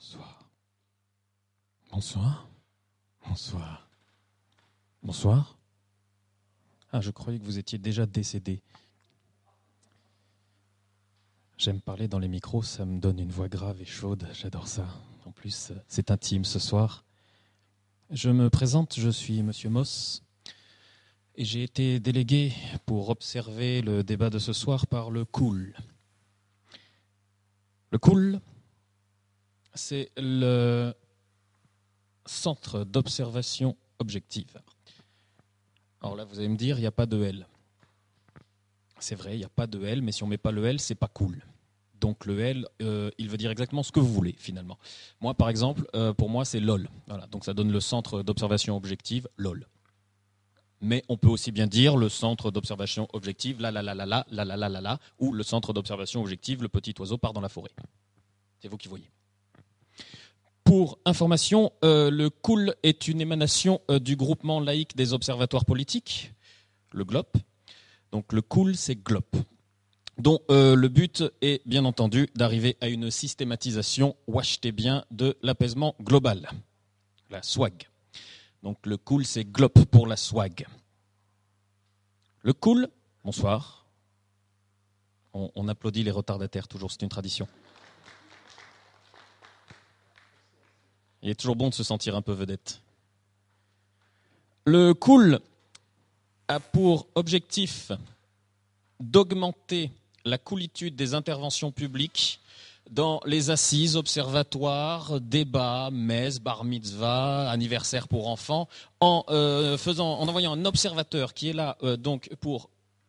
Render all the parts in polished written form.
Bonsoir. Bonsoir. Bonsoir. Bonsoir. Ah, je croyais que vous étiez déjà décédé. J'aime parler dans les micros, ça me donne une voix grave et chaude, j'adore ça. En plus, c'est intime ce soir. Je me présente, je suis Monsieur Moss et j'ai été délégué pour observer le débat de ce soir par le COOL. Le COOL, c'est le Centre d'observation objective. Alors là, vous allez me dire, il n'y a pas de L. C'est vrai, il n'y a pas de L, mais si on ne met pas le L, c'est pas cool. Donc le L, il veut dire exactement ce que vous voulez, finalement. Moi, par exemple, pour moi, c'est LOL. Voilà, donc ça donne le Centre d'observation objective, LOL. Mais on peut aussi bien dire le Centre d'observation objective, la, ou le Centre d'observation objective, le petit oiseau part dans la forêt. C'est vous qui voyez. Pour information, le COOL est une émanation du groupement laïque des observatoires politiques, le GLOP. Donc le COOL, c'est GLOP, dont le but est bien entendu d'arriver à une systématisation, ouachetez bien, de l'apaisement global, la SWAG. Donc le COOL, c'est GLOP pour la SWAG. Le COOL, bonsoir. On applaudit les retardataires, toujours, c'est une tradition. Il est toujours bon de se sentir un peu vedette. Le COOL a pour objectif d'augmenter la coolitude des interventions publiques dans les assises, observatoires, débats, messes, bar mitzvah, anniversaires pour enfants, en envoyant un observateur qui est là donc pour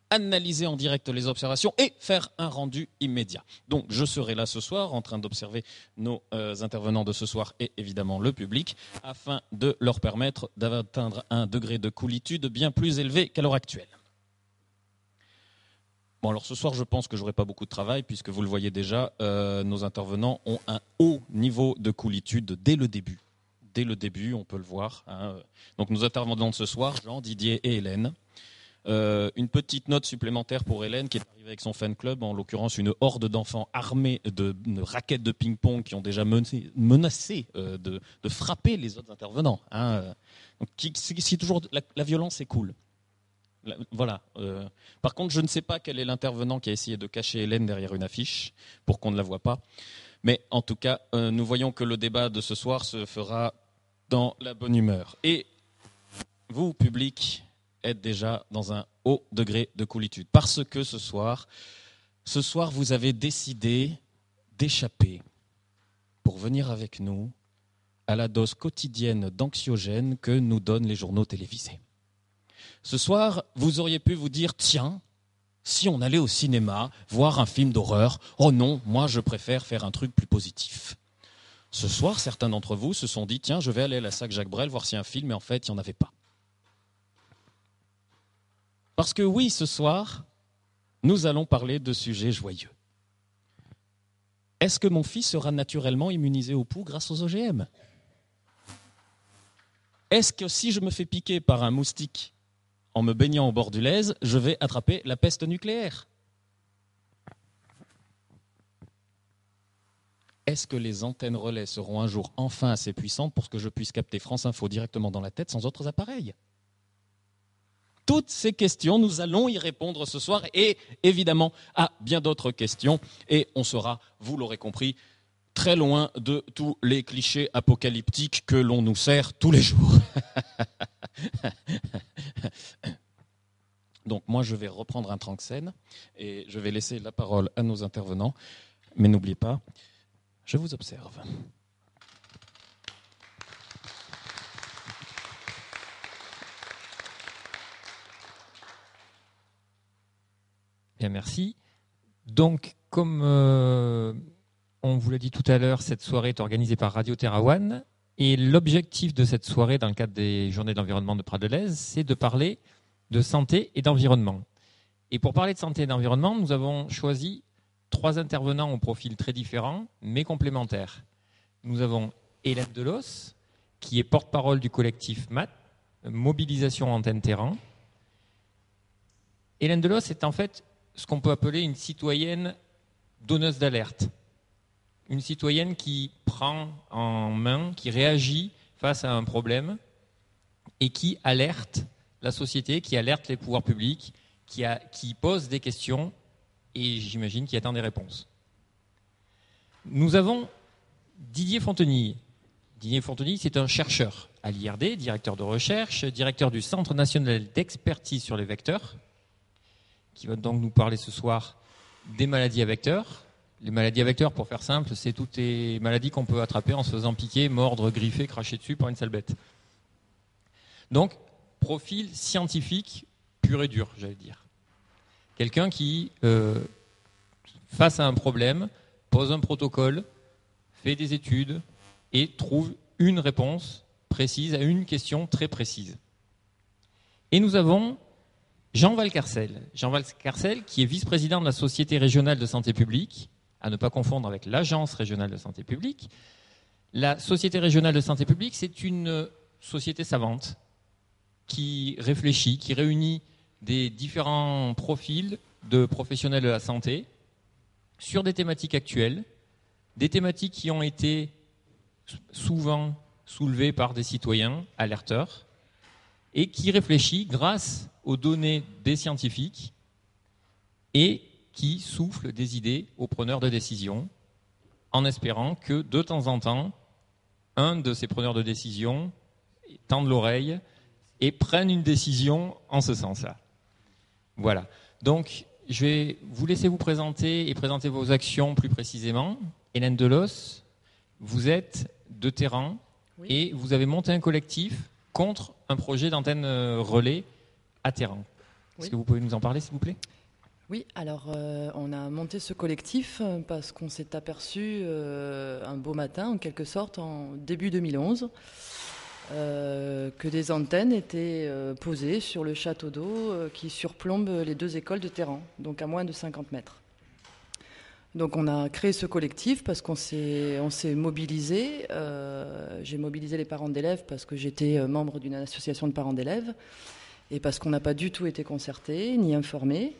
analyser en direct les observations et faire un rendu immédiat. Donc je serai là ce soir en train d'observer nos intervenants de ce soir et évidemment le public afin de leur permettre d'atteindre un degré de coolitude bien plus élevé qu'à l'heure actuelle. Bon, alors ce soir, je pense que je n'aurai pas beaucoup de travail puisque vous le voyez déjà, nos intervenants ont un haut niveau de coolitude dès le début. Dès le début, on peut le voir. Donc nos intervenants de ce soir, Jean, Didier et Hélène. Une petite note supplémentaire pour Hélène qui est arrivée avec son fan club, en l'occurrence une horde d'enfants armés de raquettes de ping-pong qui ont déjà menacé de frapper les autres intervenants. Donc, c'est toujours la violence, c'est cool. Voilà. Par contre, je ne sais pas quel est l'intervenant qui a essayé de cacher Hélène derrière une affiche pour qu'on ne la voie pas. Mais en tout cas, nous voyons que le débat de ce soir se fera dans la bonne humeur. Et vous, public, êtes déjà dans un haut degré de coolitude. Parce que ce soir, vous avez décidé d'échapper pour venir avec nous à la dose quotidienne d'anxiogène que nous donnent les journaux télévisés. Ce soir, vous auriez pu vous dire, tiens, si on allait au cinéma, voir un film d'horreur, oh non, moi je préfère faire un truc plus positif. Ce soir, certains d'entre vous se sont dit, tiens, je vais aller à la Sac Jacques Brel voir s'il y a un film, mais en fait, il n'y en avait pas. Parce que oui, ce soir, nous allons parler de sujets joyeux. Est-ce que mon fils sera naturellement immunisé au pouls grâce aux OGM ? Est-ce que si je me fais piquer par un moustique en me baignant au bord du Lèze, je vais attraper la peste nucléaire ? Est-ce que les antennes relais seront un jour enfin assez puissantes pour que je puisse capter France Info directement dans la tête sans autres appareils ? Toutes ces questions, nous allons y répondre ce soir et évidemment à bien d'autres questions. Et on sera, vous l'aurez compris, très loin de tous les clichés apocalyptiques que l'on nous sert tous les jours. Donc moi, je vais reprendre un tranxène et je vais laisser la parole à nos intervenants. Mais n'oubliez pas, je vous observe. Bien, merci. Donc, comme on vous l'a dit tout à l'heure, cette soirée est organisée par Radio Terrawan. Et l'objectif de cette soirée, dans le cadre des Journées de l'environnement de Prades-de-Lez, c'est de parler de santé et d'environnement. Et pour parler de santé et d'environnement, nous avons choisi 3 intervenants au profil très différents, mais complémentaires. Nous avons Hélène Delos, qui est porte-parole du collectif MAT, Mobilisation Antenne Terrain. Hélène Delos est en fait ce qu'on peut appeler une citoyenne donneuse d'alerte. une citoyenne qui prend en main, qui réagit face à un problème et qui alerte la société, qui alerte les pouvoirs publics, qui pose des questions et j'imagine qui attend des réponses. Nous avons Didier Fontenille. Didier Fontenille, c'est un chercheur à l'IRD, directeur de recherche, directeur du Centre national d'expertise sur les vecteurs, qui va donc nous parler ce soir des maladies à vecteurs. Les maladies à vecteurs, pour faire simple, c'est toutes les maladies qu'on peut attraper en se faisant piquer, mordre, griffer, cracher dessus par une sale bête. Donc, profil scientifique pur et dur, j'allais dire. Quelqu'un qui, face à un problème, pose un protocole, fait des études et trouve une réponse précise à une question très précise. Et nous avons Jean Valcarcel. Jean Valcarcel, qui est vice-président de la Société régionale de santé publique, à ne pas confondre avec l'Agence régionale de santé publique. La Société régionale de santé publique, c'est une société savante qui réfléchit, qui réunit des différents profils de professionnels de la santé sur des thématiques actuelles, des thématiques qui ont été souvent soulevées par des citoyens alerteurs et qui réfléchit grâce aux données des scientifiques et qui souffle des idées aux preneurs de décision en espérant que de temps en temps, un de ces preneurs de décision tende l'oreille et prenne une décision en ce sens-là. Voilà. Donc, je vais vous laisser vous présenter et présenter vos actions plus précisément. Hélène Delos, vous êtes de terrain et vous avez monté un collectif contre un projet d'antenne relais à Terran. Est-ce que vous pouvez nous en parler, s'il vous plaît ? Oui, alors on a monté ce collectif parce qu'on s'est aperçu un beau matin, en quelque sorte, en début 2011, que des antennes étaient posées sur le château d'eau qui surplombe les 2 écoles de Terran, donc à moins de 50 mètres. Donc on a créé ce collectif parce qu'on s'est mobilisé. J'ai mobilisé les parents d'élèves parce que j'étais membre d'une association de parents d'élèves et parce qu'on n'a pas du tout été concertés ni informés.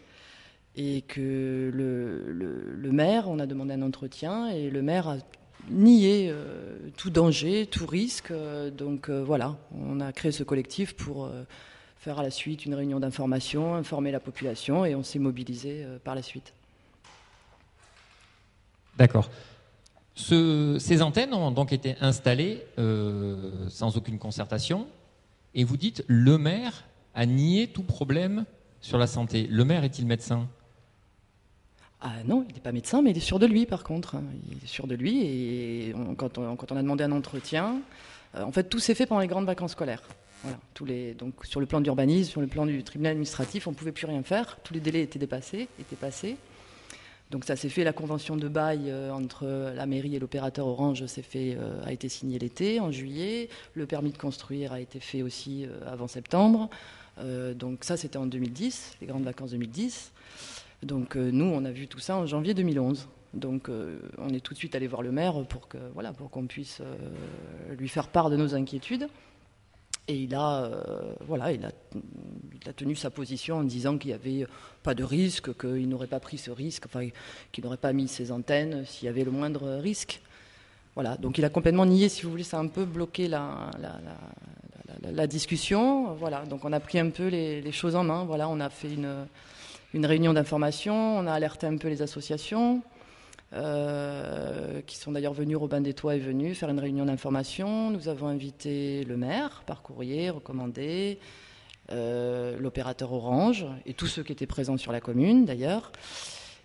Et que le maire, on a demandé un entretien et le maire a nié tout danger, tout risque. Donc voilà, on a créé ce collectif pour faire à la suite une réunion d'information, informer la population et on s'est mobilisé par la suite. D'accord. Ces antennes ont donc été installées sans aucune concertation et vous dites le maire a nié tout problème sur la santé. Le maire est-il médecin ? Ah non, il n'est pas médecin, mais il est sûr de lui par contre. Il est sûr de lui et quand on a demandé un entretien, en fait tout s'est fait pendant les grandes vacances scolaires. Voilà, donc sur le plan de l'urbanisme, sur le plan du tribunal administratif, on ne pouvait plus rien faire. Tous les délais étaient passés. Donc ça s'est fait, la convention de bail entre la mairie et l'opérateur Orange a été signée l'été, en juillet. Le permis de construire a été fait aussi avant septembre. Donc ça c'était en 2010, les grandes vacances 2010. Donc nous, on a vu tout ça en janvier 2011. Donc on est tout de suite allé voir le maire pour qu'on puisse lui faire part de nos inquiétudes. Et il a tenu sa position en disant qu'il n'y avait pas de risque, qu'il n'aurait pas pris ce risque, enfin qu'il n'aurait pas mis ses antennes s'il y avait le moindre risque. Voilà, donc il a complètement nié, si vous voulez, ça a un peu bloqué la discussion. Voilà, donc on a pris un peu les choses en main. Voilà, on a fait une réunion d'information, on a alerté un peu les associations, qui sont d'ailleurs venus, Robin des Toits est venu faire une réunion d'information. Nous avons invité le maire par courrier, recommandé, l'opérateur Orange et tous ceux qui étaient présents sur la commune d'ailleurs.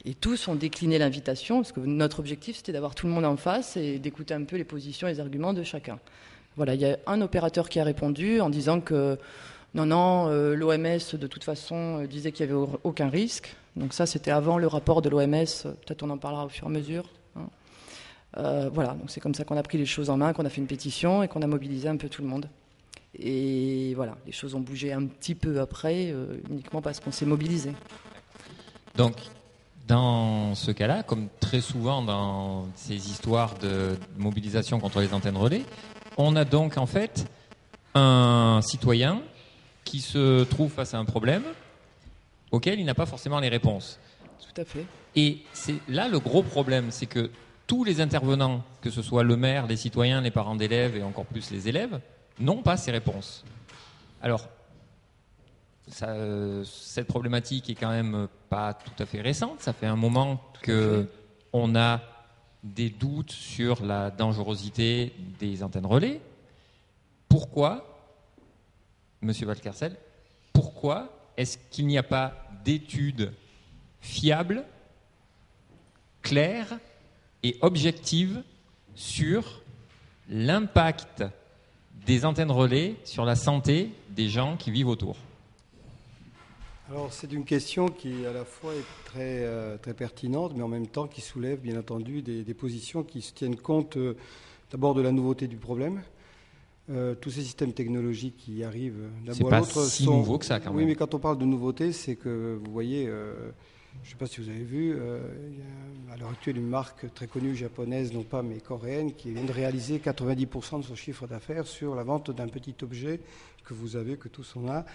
Et tous ont décliné l'invitation, parce que notre objectif c'était d'avoir tout le monde en face et d'écouter un peu les positions et les arguments de chacun. Voilà, il y a un opérateur qui a répondu en disant que non, l'OMS de toute façon disait qu'il n'y avait aucun risque. Donc ça, c'était avant le rapport de l'OMS. Peut-être on en parlera au fur et à mesure. Voilà, donc c'est comme ça qu'on a pris les choses en main, qu'on a fait une pétition et qu'on a mobilisé un peu tout le monde. Et voilà, les choses ont bougé un petit peu après, uniquement parce qu'on s'est mobilisé. Donc, dans ce cas-là, comme très souvent dans ces histoires de mobilisation contre les antennes relais, on a donc en fait un citoyen qui se trouve face à un problème auquel il n'a pas forcément les réponses. Tout à fait. Et c'est là le gros problème, c'est que tous les intervenants, que ce soit le maire, les citoyens, les parents d'élèves et encore plus les élèves, n'ont pas ces réponses. Alors, cette problématique est quand même pas tout à fait récente. Ça fait un moment qu'on a des doutes sur la dangerosité des antennes relais. Pourquoi, Monsieur Valcarcel, pourquoi est-ce qu'il n'y a pas d'études fiables, claires et objectives sur l'impact des antennes relais sur la santé des gens qui vivent autour? Alors c'est une question qui à la fois est très pertinente, mais en même temps qui soulève bien entendu des positions qui se tiennent compte d'abord de la nouveauté du problème. Tous ces systèmes technologiques qui arrivent d'un bout à l'autre c'est pas si nouveau que ça quand même. Oui, mais quand on parle de nouveauté, c'est que vous voyez, je ne sais pas si vous avez vu, il y a à l'heure actuelle une marque très connue japonaise, non pas mais coréenne, qui vient de réaliser 90% de son chiffre d'affaires sur la vente d'un petit objet que vous avez, que tous on a.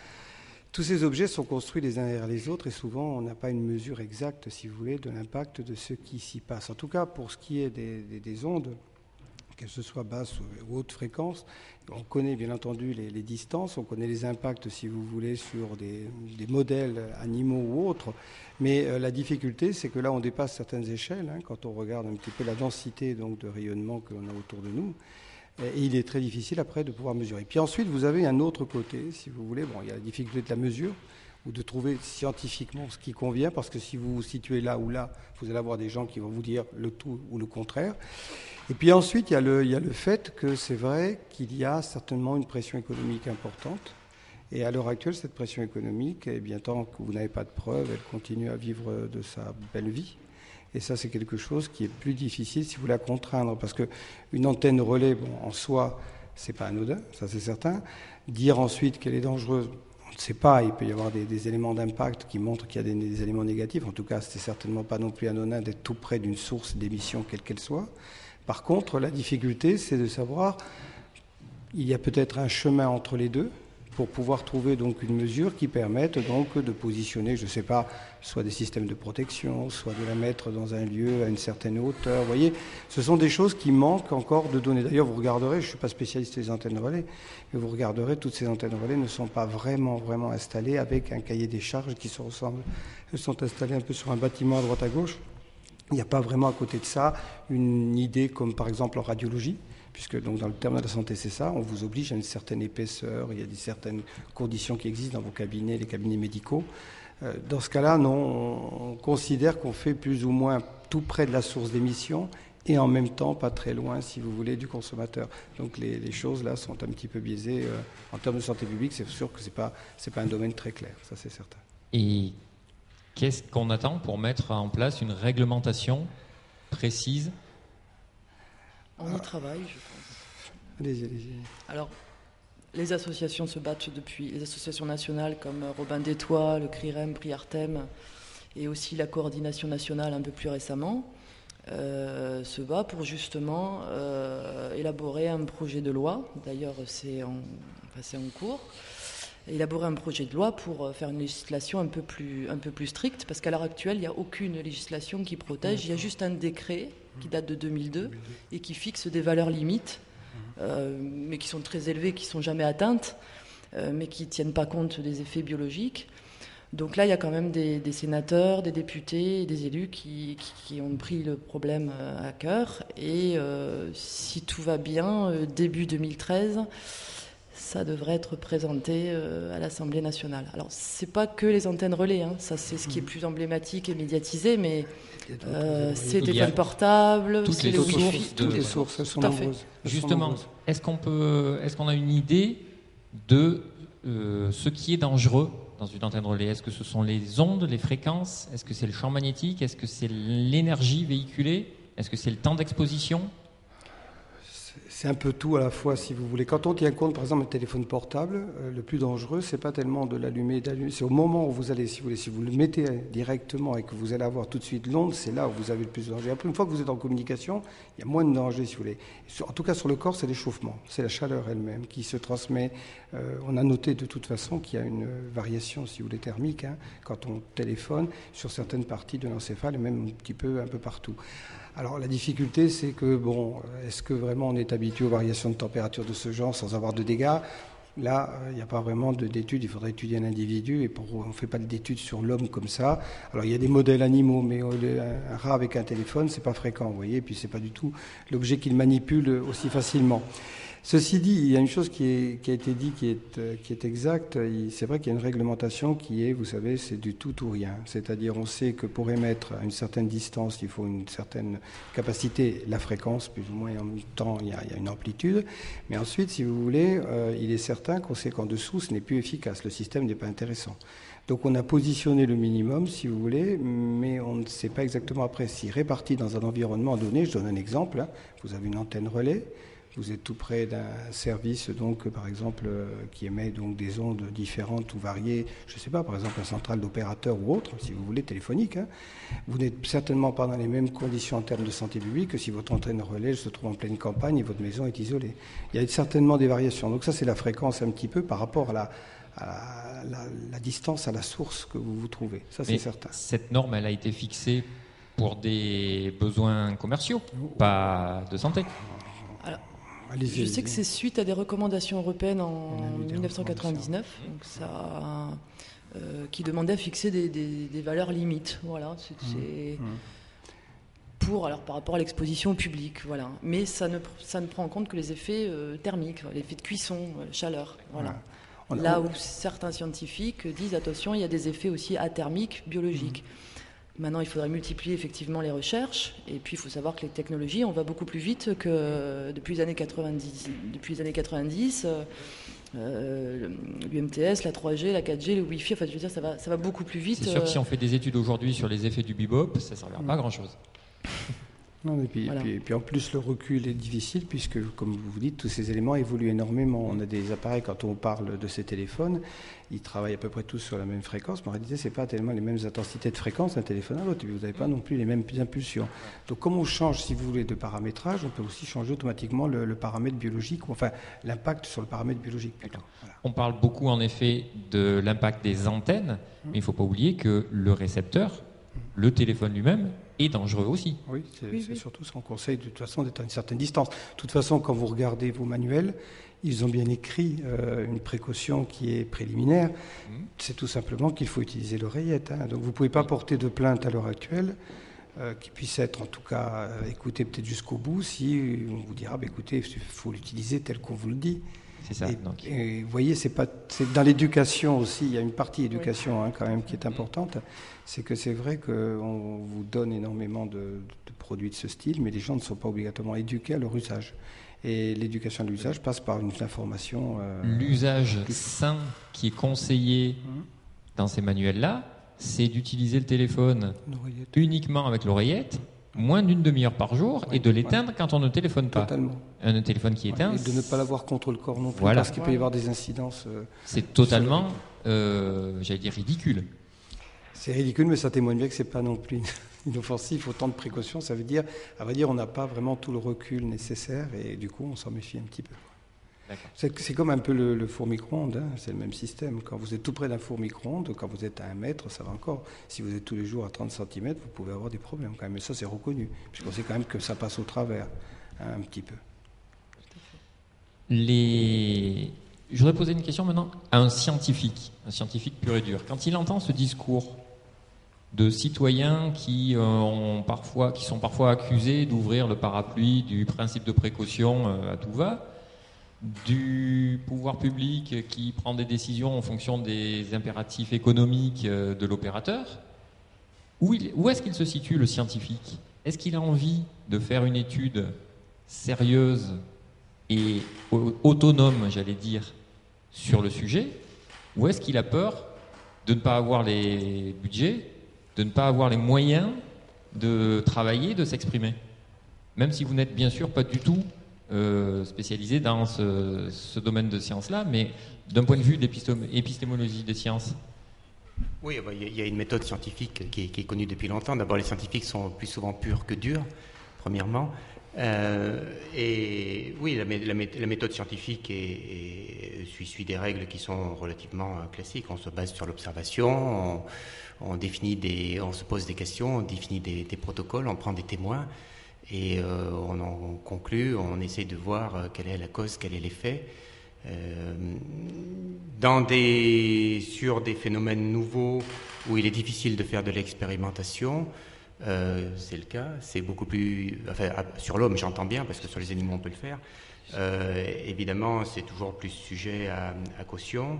Tous ces objets sont construits les uns derrière les autres et souvent on n'a pas une mesure exacte, si vous voulez, de l'impact de ce qui s'y passe. En tout cas, pour ce qui est des ondes, qu'elles soient basses ou hautes fréquences, on connaît bien entendu les distances, on connaît les impacts, si vous voulez, sur des modèles animaux ou autres, mais la difficulté, c'est que là, on dépasse certaines échelles, quand on regarde un petit peu la densité donc, de rayonnement qu'on a autour de nous. Et il est très difficile après de pouvoir mesurer. Puis ensuite, vous avez un autre côté, si vous voulez. Bon, il y a la difficulté de la mesure ou de trouver scientifiquement ce qui convient, parce que si vous vous situez là ou là, vous allez avoir des gens qui vont vous dire le tout ou le contraire. Et puis ensuite, il y a le fait que c'est vrai qu'il y a certainement une pression économique importante. Et à l'heure actuelle, cette pression économique, eh bien, tant que vous n'avez pas de preuves, elle continue à vivre de sa belle vie. Et ça, c'est quelque chose qui est plus difficile si vous la contraindre. Parce qu'une antenne relais, bon, en soi, c'est pas anodin, ça c'est certain. Dire ensuite qu'elle est dangereuse, on ne sait pas. Il peut y avoir des éléments d'impact qui montrent qu'il y a des éléments négatifs. En tout cas, c'est certainement pas non plus anodin d'être tout près d'une source d'émission, quelle qu'elle soit. Par contre, la difficulté, c'est de savoir, il y a peut-être un chemin entre les deux pour pouvoir trouver donc une mesure qui permette donc de positionner, je ne sais pas, soit des systèmes de protection, soit de la mettre dans un lieu à une certaine hauteur. Vous voyez, ce sont des choses qui manquent encore de données. D'ailleurs, vous regarderez, je ne suis pas spécialiste des antennes relais, mais vous regarderez, toutes ces antennes relais ne sont pas vraiment installées avec un cahier des charges qui se ressemble. Elles sont installées un peu sur un bâtiment à droite à gauche. Il n'y a pas vraiment à côté de ça une idée comme par exemple en radiologie, puisque donc dans le terme de la santé c'est ça, on vous oblige à une certaine épaisseur, il y a certaines conditions qui existent dans vos cabinets, les cabinets médicaux. Dans ce cas-là, non, on considère qu'on fait plus ou moins tout près de la source d'émission et en même temps pas très loin, si vous voulez, du consommateur. Donc les choses là sont un petit peu biaisées. En termes de santé publique, c'est sûr que c'est pas un domaine très clair, ça c'est certain. Et qu'est-ce qu'on attend pour mettre en place une réglementation précise? On y travaille, je pense. Allez-y. Alors, les associations se battent depuis, les associations nationales comme Robin des Toits, le CRIREM, Priartem, et aussi la coordination nationale un peu plus récemment, se bat pour justement élaborer un projet de loi. D'ailleurs, c'est en cours. Élaborer un projet de loi pour faire une législation un peu plus stricte, parce qu'à l'heure actuelle, il n'y a aucune législation qui protège. Il y a juste un décret qui date de 2002 et qui fixe des valeurs limites, mais qui sont très élevées, qui ne sont jamais atteintes, mais qui ne tiennent pas compte des effets biologiques. Donc là, il y a quand même des sénateurs, des députés et des élus qui ont pris le problème à cœur. Et si tout va bien, début 2013... ça devrait être présenté à l'Assemblée nationale. Alors, ce n'est pas que les antennes relais, ça c'est ce qui est plus emblématique et médiatisé, mais c'est les téléphones portables, toutes les sources, elles sont nombreuses. Justement, est-ce qu'on a une idée de ce qui est dangereux dans une antenne relais? Est-ce que ce sont les ondes, les fréquences? Est-ce que c'est le champ magnétique? Est-ce que c'est l'énergie véhiculée? Est-ce que c'est le temps d'exposition? C'est un peu tout à la fois, si vous voulez. Quand on tient compte, par exemple, un téléphone portable, le plus dangereux, c'est pas tellement de l'allumer et d'allumer. C'est au moment où vous allez, si vous le mettez directement et que vous allez avoir tout de suite l'onde, c'est là où vous avez le plus de danger. Après, une fois que vous êtes en communication, il y a moins de danger, si vous voulez. En tout cas, sur le corps, c'est l'échauffement. C'est la chaleur elle-même qui se transmet. On a noté de toute façon qu'il y a une variation, si vous voulez, thermique, quand on téléphone sur certaines parties de l'encéphale et même un peu partout. Alors la difficulté, c'est que, est-ce que vraiment on est habitué aux variations de température de ce genre sans avoir de dégâts ? Là, il n'y a pas vraiment d'études, il faudrait étudier un individu, et on ne fait pas d'études sur l'homme comme ça. Alors il y a des modèles animaux, mais un rat avec un téléphone, c'est pas fréquent, vous voyez, et puis c'est pas du tout l'objet qu'il manipule aussi facilement. Ceci dit, il y a une chose qui a été dit qui est exacte. C'est vrai qu'il y a une réglementation qui est, vous savez, c'est du tout ou rien. C'est-à-dire, on sait que pour émettre à une certaine distance, il faut une certaine capacité, la fréquence, plus ou moins, et en même temps, il y a une amplitude. Mais ensuite, si vous voulez, il est certain qu'on sait qu'en dessous, ce n'est plus efficace. Le système n'est pas intéressant. Donc on a positionné le minimum, si vous voulez, mais on ne sait pas exactement après si réparti dans un environnement donné. Je donne un exemple. Vous avez une antenne relais. Vous êtes tout près d'un service, donc, par exemple, qui émet donc des ondes différentes ou variées, je ne sais pas, par exemple, un central d'opérateur ou autre, si vous voulez, téléphonique. Vous n'êtes certainement pas dans les mêmes conditions en termes de santé publique que si votre antenne relais se trouve en pleine campagne et votre maison est isolée. Il y a certainement des variations. Donc ça, c'est la fréquence un petit peu par rapport à la distance à la source que vous vous trouvez. Ça, c'est certain. Cette norme, elle a été fixée pour des besoins commerciaux, pas de santé. Alors, je sais que c'est suite à des recommandations européennes en 1999, donc ça, qui demandait à fixer des valeurs limites. Voilà, c'est par rapport à l'exposition au public, voilà. Mais ça ne prend en compte que les effets thermiques, l'effet de cuisson, chaleur, voilà. Là où certains scientifiques disent attention, il y a des effets aussi athermiques, biologiques. Maintenant, il faudrait multiplier effectivement les recherches. Et puis, il faut savoir que les technologies, on va beaucoup plus vite que depuis les années 90. L'UMTS, la 3G, la 4G, le Wi-Fi, enfin, je veux dire, ça va beaucoup plus vite. C'est sûr que si on fait des études aujourd'hui sur les effets du bebop, ça ne servira pas à grand-chose. Non, et puis en plus, le recul est difficile puisque, comme vous dites, tous ces éléments évoluent énormément. On a des appareils, quand on parle de ces téléphones, ils travaillent à peu près tous sur la même fréquence, mais en réalité, ce n'est pas tellement les mêmes intensités de fréquence d'un téléphone à l'autre. Et puis, vous n'avez pas non plus les mêmes impulsions. Donc, comme on change, si vous voulez, de paramétrage, on peut aussi changer automatiquement le paramètre biologique, enfin, l'impact sur le paramètre biologique plutôt. Voilà. On parle beaucoup, en effet, de l'impact des antennes, mais il ne faut pas oublier que le récepteur, le téléphone lui-même, est dangereux aussi. Oui, c'est surtout ce qu'on conseille de toute façon d'être à une certaine distance. De toute façon, quand vous regardez vos manuels, ils ont bien écrit une précaution qui est préliminaire. C'est tout simplement qu'il faut utiliser l'oreillette. Donc vous ne pouvez pas porter de plainte à l'heure actuelle qui puisse être en tout cas écoutée peut-être jusqu'au bout si on vous dira écoutez, il faut l'utiliser tel qu'on vous le dit. C'est ça. Et vous voyez, c'est dans l'éducation aussi, il y a une partie éducation quand même qui est importante. C'est que c'est vrai qu'on vous donne énormément de produits de ce style, mais les gens ne sont pas obligatoirement éduqués à leur usage. Et l'éducation à l'usage passe par une information. L'usage sain qui est conseillé dans ces manuels-là, c'est d'utiliser le téléphone uniquement avec l'oreillette, moins d'une demi-heure par jour, et de l'éteindre quand on ne téléphone pas. Totalement. Un téléphone qui est éteint. Et de ne pas l'avoir contre le corps non plus, parce qu'il peut y avoir des incidences. C'est totalement, j'allais dire, ridicule. C'est ridicule, mais ça témoigne bien que c'est pas non plus inoffensif. Autant de précautions, ça veut dire, à vrai dire, on n'a pas vraiment tout le recul nécessaire, et du coup, on s'en méfie un petit peu. C'est comme un peu le four micro-ondes, c'est le même système. Quand vous êtes tout près d'un four micro-ondes, quand vous êtes à 1 mètre, ça va encore. Si vous êtes tous les jours à 30 cm, vous pouvez avoir des problèmes quand même. Mais ça, c'est reconnu, puisqu'on sait quand même que ça passe au travers, un petit peu. Je voudrais poser une question maintenant à un scientifique pur et dur. Quand il entend ce discours de citoyens qui sont parfois accusés d'ouvrir le parapluie du principe de précaution à tout va, du pouvoir public qui prend des décisions en fonction des impératifs économiques de l'opérateur, où est-ce qu'il se situe, le scientifique ? Est-ce qu'il a envie de faire une étude sérieuse et autonome, j'allais dire, sur le sujet, ou est-ce qu'il a peur de ne pas avoir les budgets, de ne pas avoir les moyens de travailler, de s'exprimer ? Même si vous n'êtes bien sûr pas du tout spécialisés dans ce domaine de sciences-là, mais d'un point de vue d'épistémologie des sciences. Oui, il y a une méthode scientifique qui est connue depuis longtemps. D'abord, les scientifiques sont plus souvent purs que durs, premièrement. Et oui, la méthode scientifique suit des règles qui sont relativement classiques. On se base sur l'observation, on se pose des questions, on définit des protocoles, on prend des témoins et on en conclut, on essaie de voir quelle est la cause, quel est l'effet. Sur des phénomènes nouveaux où il est difficile de faire de l'expérimentation, c'est le cas, c'est beaucoup plus... Enfin, sur l'homme, j'entends bien, parce que sur les animaux, on peut le faire. Évidemment, c'est toujours plus sujet à caution.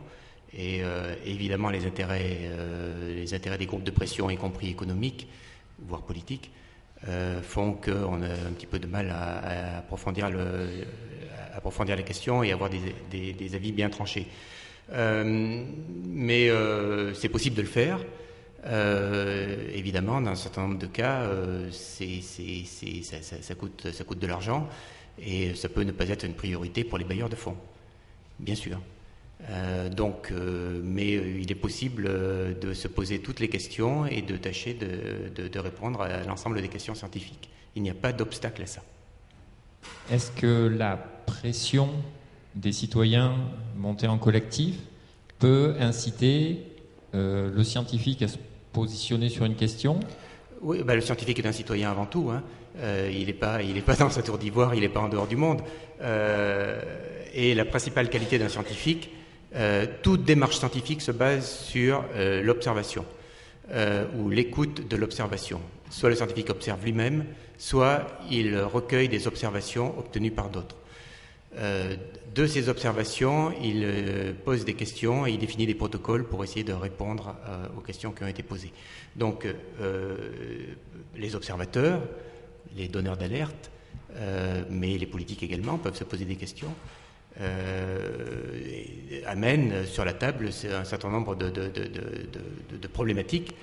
Et évidemment, les intérêts des groupes de pression, y compris économiques, voire politiques, font qu'on a un petit peu de mal à approfondir la question et avoir des avis bien tranchés. Mais c'est possible de le faire. Évidemment, dans un certain nombre de cas, ça coûte de l'argent et ça peut ne pas être une priorité pour les bailleurs de fonds, bien sûr. Mais il est possible de se poser toutes les questions et de tâcher de répondre à l'ensemble des questions scientifiques. Il n'y a pas d'obstacle à ça. Est-ce que la pression des citoyens montée en collectif peut inciter le scientifique à se positionner sur une question? Oui, le scientifique est un citoyen avant tout. Hein. Il n'est pas dans sa tour d'ivoire, il n'est pas en dehors du monde. Et la principale qualité d'un scientifique, toute démarche scientifique se base sur l'observation ou l'écoute de l'observation. Soit le scientifique observe lui-même, soit il recueille des observations obtenues par d'autres. De ces observations, il pose des questions et il définit des protocoles pour essayer de répondre aux questions qui ont été posées. Donc, les observateurs, les donneurs d'alerte, mais les politiques également peuvent se poser des questions, amènent sur la table un certain nombre de problématiques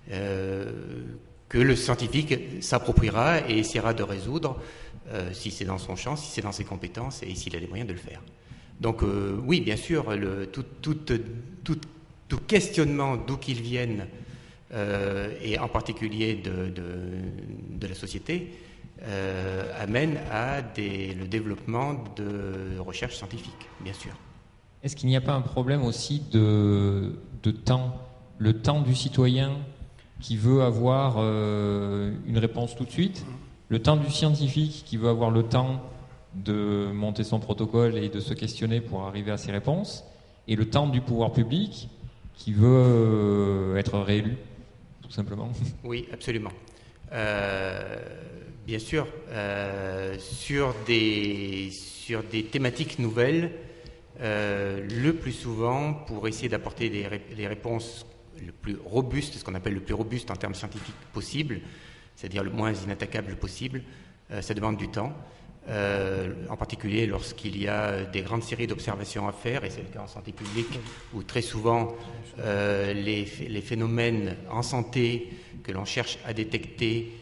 que le scientifique s'appropriera et essaiera de résoudre si c'est dans son champ, si c'est dans ses compétences et s'il a les moyens de le faire. Donc oui, bien sûr, tout questionnement, d'où qu'il vienne, et en particulier de la société, amène à le développement de recherche scientifique, bien sûr. Est-ce qu'il n'y a pas un problème aussi de temps, le temps du citoyen qui veut avoir une réponse tout de suite, le temps du scientifique qui veut avoir le temps de monter son protocole et de se questionner pour arriver à ses réponses, et le temps du pouvoir public qui veut être réélu, tout simplement? Oui, absolument. Bien sûr, sur des thématiques nouvelles, le plus souvent, pour essayer d'apporter les réponses le plus robuste, ce qu'on appelle le plus robuste en termes scientifiques possible, c'est-à-dire le moins inattaquable possible, ça demande du temps, en particulier lorsqu'il y a des grandes séries d'observations à faire, et c'est le cas en santé publique, où très souvent les phénomènes en santé que l'on cherche à détecter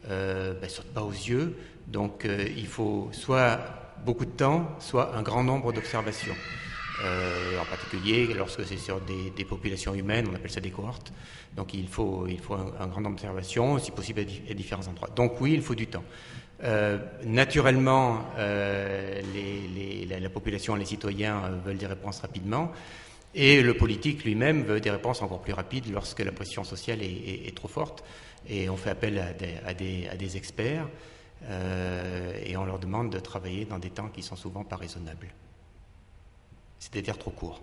ne sautent pas aux yeux, donc il faut soit beaucoup de temps, soit un grand nombre d'observations. En particulier lorsque c'est sur des populations humaines, on appelle ça des cohortes. Donc il faut un grand nombre d'observations, si possible à différents endroits. Donc oui, il faut du temps. Naturellement, la population, les citoyens veulent des réponses rapidement, et le politique lui-même veut des réponses encore plus rapides lorsque la pression sociale est trop forte. Et on fait appel à des experts et on leur demande de travailler dans des temps qui sont souvent pas raisonnables. C'est des terres trop courts.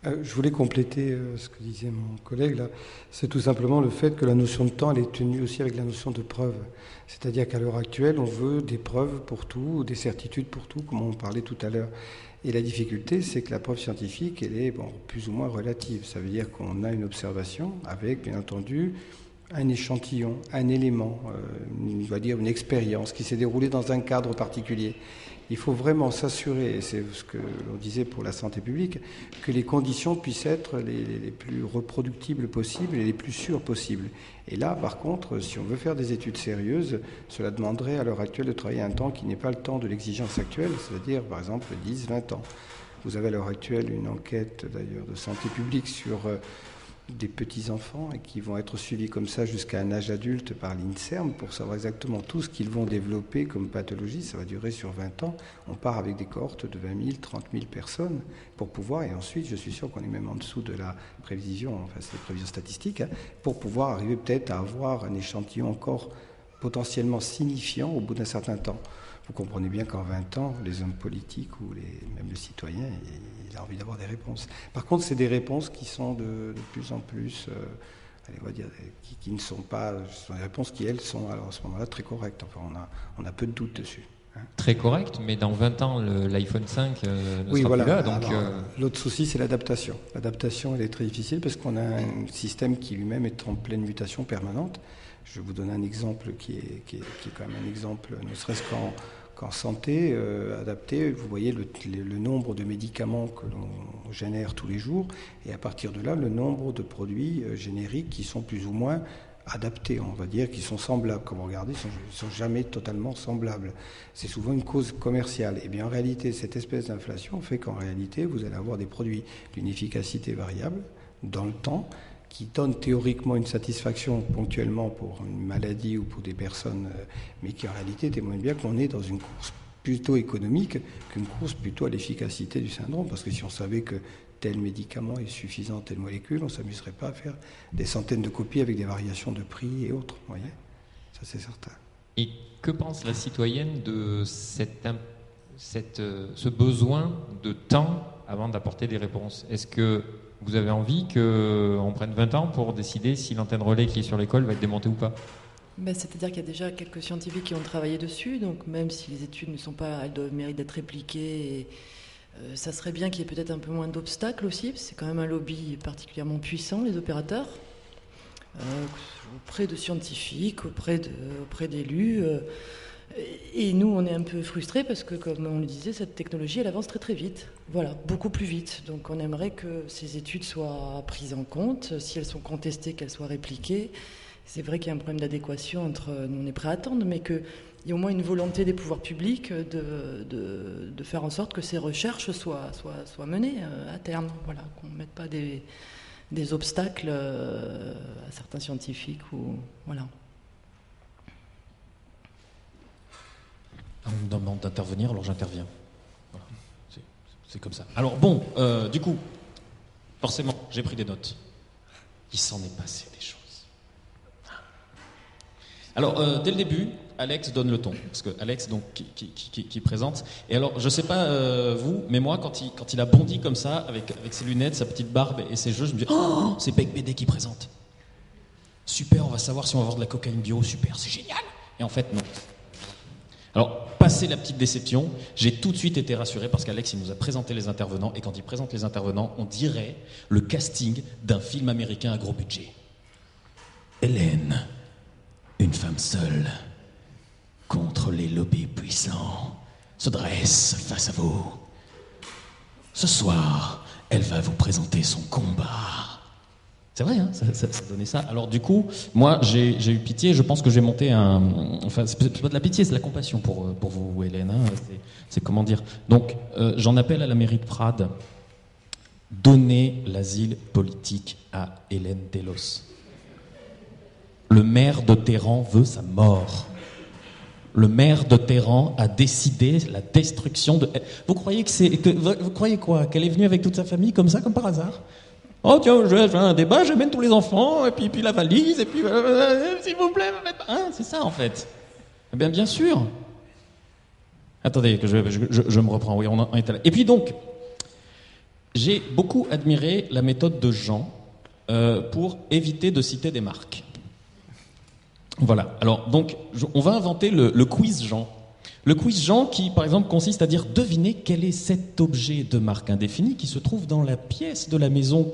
Je voulais compléter ce que disait mon collègue là. C'est tout simplement le fait que la notion de temps, elle est tenue aussi avec la notion de preuve. C'est-à-dire qu'à l'heure actuelle, on veut des preuves pour tout, des certitudes pour tout, comme on parlait tout à l'heure. Et la difficulté, c'est que la preuve scientifique, elle est plus ou moins relative. Ça veut dire qu'on a une observation avec, bien entendu, un échantillon, un élément, on va dire une expérience qui s'est déroulée dans un cadre particulier. Il faut vraiment s'assurer, et c'est ce que l'on disait pour la santé publique, que les conditions puissent être les plus reproductibles possibles et les plus sûres possibles. Et là, par contre, si on veut faire des études sérieuses, cela demanderait à l'heure actuelle de travailler un temps qui n'est pas le temps de l'exigence actuelle, c'est-à-dire par exemple 10, 20 ans. Vous avez à l'heure actuelle une enquête d'ailleurs de santé publique sur des petits-enfants et qui vont être suivis comme ça jusqu'à un âge adulte par l'INSERM pour savoir exactement tout ce qu'ils vont développer comme pathologie. Ça va durer sur 20 ans. On part avec des cohortes de 20 000, 30 000 personnes pour pouvoir, et ensuite je suis sûr qu'on est même en dessous de la prévision, enfin c'est des prévisions statistiques, pour pouvoir arriver peut-être à avoir un échantillon encore potentiellement signifiant au bout d'un certain temps. Vous comprenez bien qu'en 20 ans, les hommes politiques ou même le citoyen, il a envie d'avoir des réponses. Par contre, c'est des réponses qui sont de plus en plus, on va dire, qui ne sont pas, ce sont des réponses qui, elles, sont alors, à ce moment-là très correctes. Enfin, on a peu de doutes dessus. Très correct, mais dans 20 ans, l'iPhone 5 ne oui, sera voilà. plus là. Donc, l'autre souci, c'est l'adaptation. L'adaptation, elle est très difficile parce qu'on a un système qui lui-même est en pleine mutation permanente. Je vais vous donner un exemple qui est quand même un exemple, ne serait-ce qu'en santé adaptée. Vous voyez le nombre de médicaments que l'on génère tous les jours, et à partir de là, le nombre de produits génériques qui sont plus ou moins adaptés, on va dire, qui sont semblables. Comme vous regardez, ils ne sont jamais totalement semblables. C'est souvent une cause commerciale. Et bien en réalité, cette espèce d'inflation fait qu'en réalité, vous allez avoir des produits d'une efficacité variable dans le temps, qui donne théoriquement une satisfaction ponctuellement pour une maladie ou pour des personnes, mais qui en réalité témoigne bien qu'on est dans une course plutôt économique qu'une course plutôt à l'efficacité du syndrome. Parce que si on savait que tel médicament est suffisant, telle molécule, on ne s'amuserait pas à faire des centaines de copies avec des variations de prix et autres. Vous voyez ? Ça, c'est certain. Et que pense la citoyenne de ce besoin de temps avant d'apporter des réponses ? Est-ce que vous avez envie qu'on prenne 20 ans pour décider si l'antenne relais qui est sur l'école va être démontée ou pas ? C'est-à-dire qu'il y a déjà quelques scientifiques qui ont travaillé dessus, donc même si les études ne sont pas, elles méritent d'être répliquées, ça serait bien qu'il y ait peut-être un peu moins d'obstacles aussi, parce que c'est quand même un lobby particulièrement puissant, les opérateurs, auprès de scientifiques, auprès d'élus. Et nous, on est un peu frustrés parce que, comme on le disait, cette technologie, elle avance très très vite. Voilà, beaucoup plus vite. Donc on aimerait que ces études soient prises en compte. Si elles sont contestées, qu'elles soient répliquées. C'est vrai qu'il y a un problème d'adéquation entre nous, on est prêt à attendre, mais qu'il y ait au moins une volonté des pouvoirs publics de faire en sorte que ces recherches soient menées à terme. Voilà, qu'on ne mette pas des obstacles à certains scientifiques. Voilà. On me demande d'intervenir, alors j'interviens. Voilà. C'est comme ça. Alors bon, du coup, forcément, j'ai pris des notes. Il s'en est passé des choses. Alors, dès le début, Alex donne le ton, parce que Alex, donc, qui présente. Et alors, je sais pas vous, mais moi, quand il a bondi comme ça, avec ses lunettes, sa petite barbe et ses jeux, je me dis, oh, c'est Bec BD qui présente. Super, on va savoir si on va avoir de la cocaïne bio, super, c'est génial. Et en fait, non. Alors, passé la petite déception, j'ai tout de suite été rassuré parce qu'Alex, il nous a présenté les intervenants, et quand il présente les intervenants, on dirait le casting d'un film américain à gros budget. Hélène, une femme seule, contre les lobbies puissants, se dresse face à vous. Ce soir, elle va vous présenter son combat. C'est vrai, hein, ça donnait ça. Alors du coup, moi, j'ai eu pitié. Je pense que j'ai monté enfin, c'est pas de la pitié, c'est de la compassion pour vous, Hélène. Hein, c'est comment dire. Donc, j'en appelle à la mairie de Prades. Donnez l'asile politique à Hélène Delos. Le maire de Téhéran veut sa mort. Le maire de Téhéran a décidé la destruction de... Vous croyez vous croyez quoi ? Qu'elle est venue avec toute sa famille comme ça, comme par hasard ? Oh tiens, je fais un débat, j'amène tous les enfants, et puis la valise, et puis s'il vous plaît, hein, c'est ça en fait. Eh bien sûr. Attendez, que je me reprends, oui, on est là. Et puis donc, j'ai beaucoup admiré la méthode de Jean pour éviter de citer des marques. Voilà, alors donc, on va inventer le quiz Jean. Le quiz Jean qui, par exemple, consiste à dire devinez quel est cet objet de marque indéfinie qui se trouve dans la pièce de la maison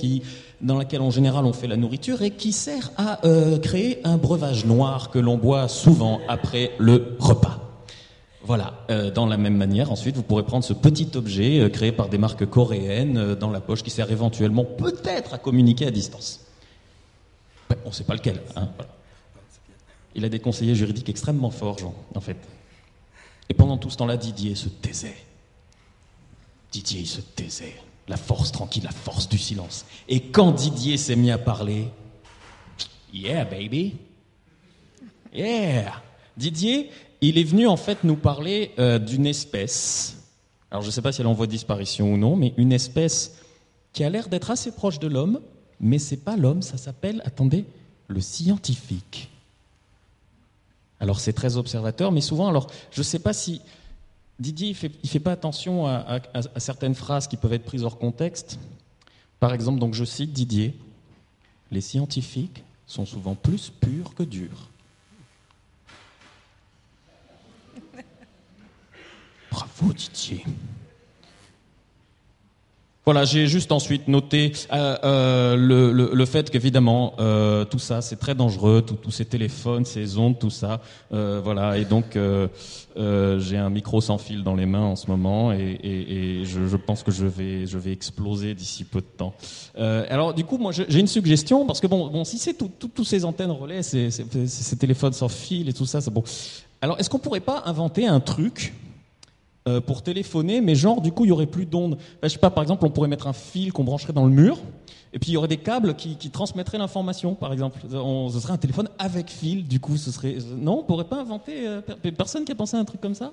dans laquelle en général on fait la nourriture et qui sert à créer un breuvage noir que l'on boit souvent après le repas. Voilà, dans la même manière, ensuite, vous pourrez prendre ce petit objet créé par des marques coréennes dans la poche qui sert éventuellement peut-être à communiquer à distance. Ouais, on ne sait pas lequel. Hein, voilà. Il a des conseillers juridiques extrêmement forts, Jean, en fait. Et pendant tout ce temps-là, Didier se taisait. Didier, il se taisait. La force tranquille, la force du silence. Et quand Didier s'est mis à parler, yeah, baby. Yeah. Didier, il est venu en fait nous parler d'une espèce. Alors je ne sais pas si elle est en voie de disparition ou non, mais une espèce qui a l'air d'être assez proche de l'homme, mais c'est pas l'homme, ça s'appelle, attendez, le scientifique. Alors c'est très observateur, mais souvent, alors je ne sais pas si Didier il fait pas attention à certaines phrases qui peuvent être prises hors contexte. Par exemple, donc je cite Didier, les scientifiques sont souvent plus purs que durs. Bravo Didier. Voilà, j'ai juste ensuite noté le fait qu'évidemment tout ça c'est très dangereux, tous ces téléphones, ces ondes, tout ça, voilà. Et donc j'ai un micro sans fil dans les mains en ce moment et je pense que je vais exploser d'ici peu de temps. Alors du coup, moi j'ai une suggestion parce que bon si c'est tous ces antennes relais, ces téléphones sans fil et tout ça, c'est bon. Alors est-ce qu'on pourrait pas inventer un truc pour téléphoner, mais genre du coup il y aurait plus d'ondes. Je sais pas, par exemple on pourrait mettre un fil qu'on brancherait dans le mur, et puis il y aurait des câbles qui transmettraient l'information, par exemple. Ce serait un téléphone avec fil, du coup ce serait... Non, on pourrait pas inventer... Personne qui a pensé à un truc comme ça ?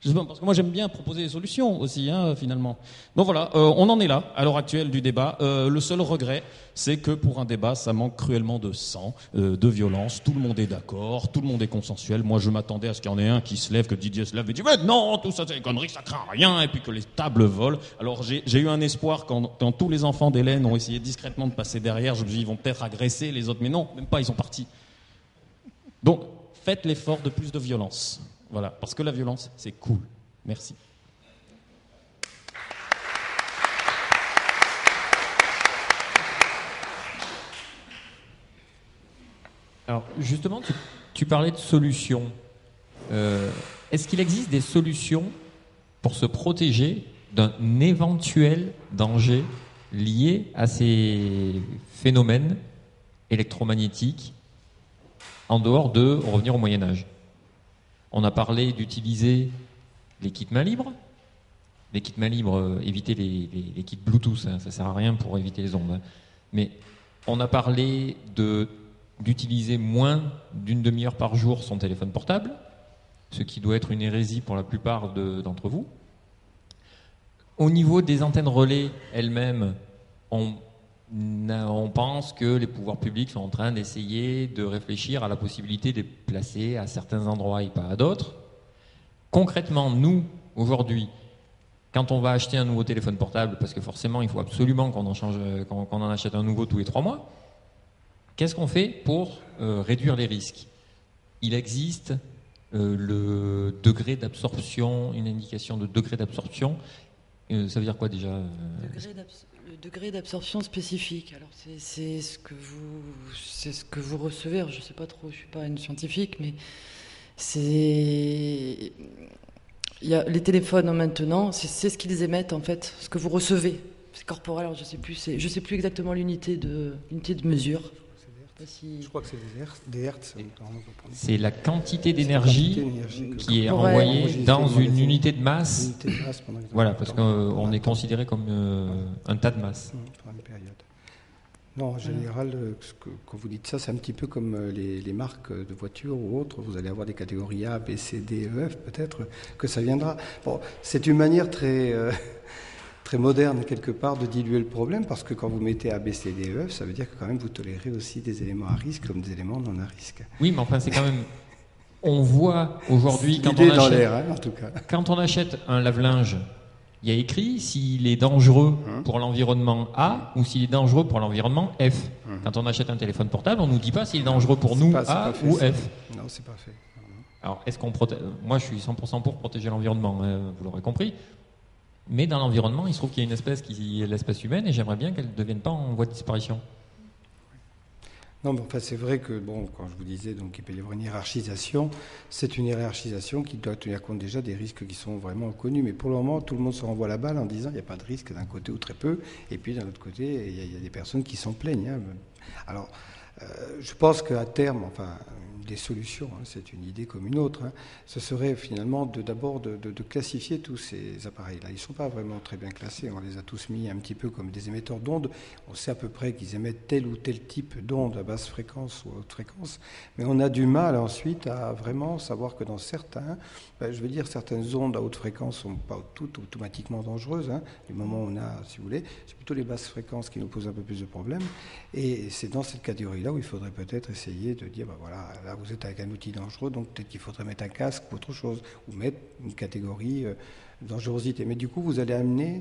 Je sais pas, parce que moi j'aime bien proposer des solutions aussi, finalement. Donc voilà, on en est là, à l'heure actuelle du débat. Le seul regret, c'est que pour un débat, ça manque cruellement de sang, de violence. Tout le monde est d'accord, tout le monde est consensuel. Moi je m'attendais à ce qu'il y en ait un qui se lève, que Didier se lève et dit « Mais non, tout ça c'est des conneries, ça craint rien !» et puis que les tables volent. Alors j'ai eu un espoir quand tous les enfants d'Hélène ont essayé discrètement de passer derrière. Je me suis dit « Ils vont peut-être agresser les autres », mais non, même pas, ils sont partis. Donc faites l'effort de plus de violence. Voilà, parce que la violence, c'est cool. Merci. Alors, justement, tu parlais de solutions. Est-ce qu'il existe des solutions pour se protéger d'un éventuel danger lié à ces phénomènes électromagnétiques en dehors de revenir au Moyen-Âge ? On a parlé d'utiliser les kits main libre. Les kits main libre, éviter les kits Bluetooth, ça sert à rien pour éviter les ondes. Mais on a parlé d'utiliser moins d'une demi-heure par jour son téléphone portable, ce qui doit être une hérésie pour la plupart d'entre vous. Au niveau des antennes relais elles-mêmes, on pense que les pouvoirs publics sont en train d'essayer de réfléchir à la possibilité de les placer à certains endroits et pas à d'autres. Concrètement, nous, aujourd'hui, quand on va acheter un nouveau téléphone portable, parce que forcément, il faut absolument qu'on en achète un nouveau tous les 3 mois, qu'est-ce qu'on fait pour réduire les risques ? Il existe le degré d'absorption, une indication de degré d'absorption. Ça veut dire quoi déjà ? Le degré d'absorption spécifique. Alors c'est ce que vous recevez. Alors, je sais pas trop, je suis pas une scientifique, mais les téléphones maintenant, c'est ce qu'ils émettent en fait, ce que vous recevez. C'est corporel. Alors je sais plus exactement l'unité de mesure. Je crois que c'est des hertz. C'est la quantité d'énergie qui est envoyée dans une unité de masse. Voilà, parce qu'on est considéré comme un tas de masse. Pendant une période. Non, en général, quand vous dites ça, c'est un petit peu comme les marques de voitures ou autres. Vous allez avoir des catégories A, B, C, D, E, F, peut-être que ça viendra. Bon, c'est une manière très moderne, quelque part, de diluer le problème, parce que quand vous mettez A, B, C, D, E, F, ça veut dire que quand même vous tolérez aussi des éléments à risque comme des éléments non à risque. Oui, mais enfin, c'est quand même... On voit aujourd'hui, quand on achète un lave-linge, il y a écrit s'il est dangereux pour l'environnement A ou s'il est dangereux pour l'environnement F. Quand on achète un téléphone portable, on ne nous dit pas s'il est dangereux pour nous A ou F. Non, c'est pas fait. Alors, est-ce qu'on protège... Moi, je suis 100% pour protéger l'environnement, hein, vous l'aurez compris. Mais dans l'environnement, il se trouve qu'il y a une espèce qui est l'espèce humaine et j'aimerais bien qu'elle ne devienne pas en voie de disparition. Non, mais enfin, c'est vrai que, bon, quand je vous disais donc, qu'il peut y avoir une hiérarchisation, c'est une hiérarchisation qui doit tenir compte déjà des risques qui sont vraiment connus. Mais pour le moment, tout le monde se renvoie la balle en disant qu'il n'y a pas de risque d'un côté ou très peu. Et puis, d'un autre côté, il y a des personnes qui s'en plaignent. Hein. Alors, je pense qu'à terme, enfin, des solutions, hein, c'est une idée comme une autre, hein, ce serait finalement d'abord de classifier tous ces appareils-là. Ils ne sont pas vraiment très bien classés, on les a tous mis un petit peu comme des émetteurs d'ondes, on sait à peu près qu'ils émettent tel ou tel type d'onde à basse fréquence ou à haute fréquence, mais on a du mal ensuite à vraiment savoir que dans certains, certaines ondes à haute fréquence ne sont pas toutes automatiquement dangereuses, hein, du moment où on a, si vous voulez, c'est plutôt les basses fréquences qui nous posent un peu plus de problèmes, et c'est dans cette catégorie-là où il faudrait peut-être essayer de dire, voilà, là vous êtes avec un outil dangereux, donc peut-être qu'il faudrait mettre un casque ou autre chose, ou mettre une catégorie de dangerosité. Mais du coup, vous allez amener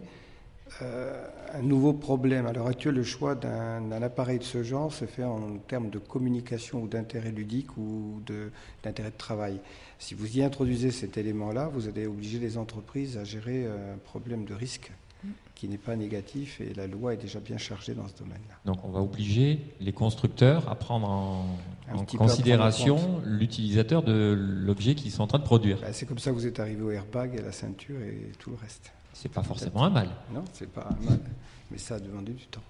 un nouveau problème. À l'heure actuelle, le choix d'un appareil de ce genre se fait en termes de communication ou d'intérêt ludique ou d'intérêt de travail. Si vous y introduisez cet élément-là, vous allez obliger les entreprises à gérer un problème de risque qui n'est pas négatif et la loi est déjà bien chargée dans ce domaine-là. Donc on va obliger les constructeurs à prendre en considération l'utilisateur de l'objet qu'ils sont en train de produire. C'est comme ça que vous êtes arrivé au airbag, à la ceinture et tout le reste. C'est pas forcément un mal. Non, c'est pas un mal, mais ça a demandé du temps.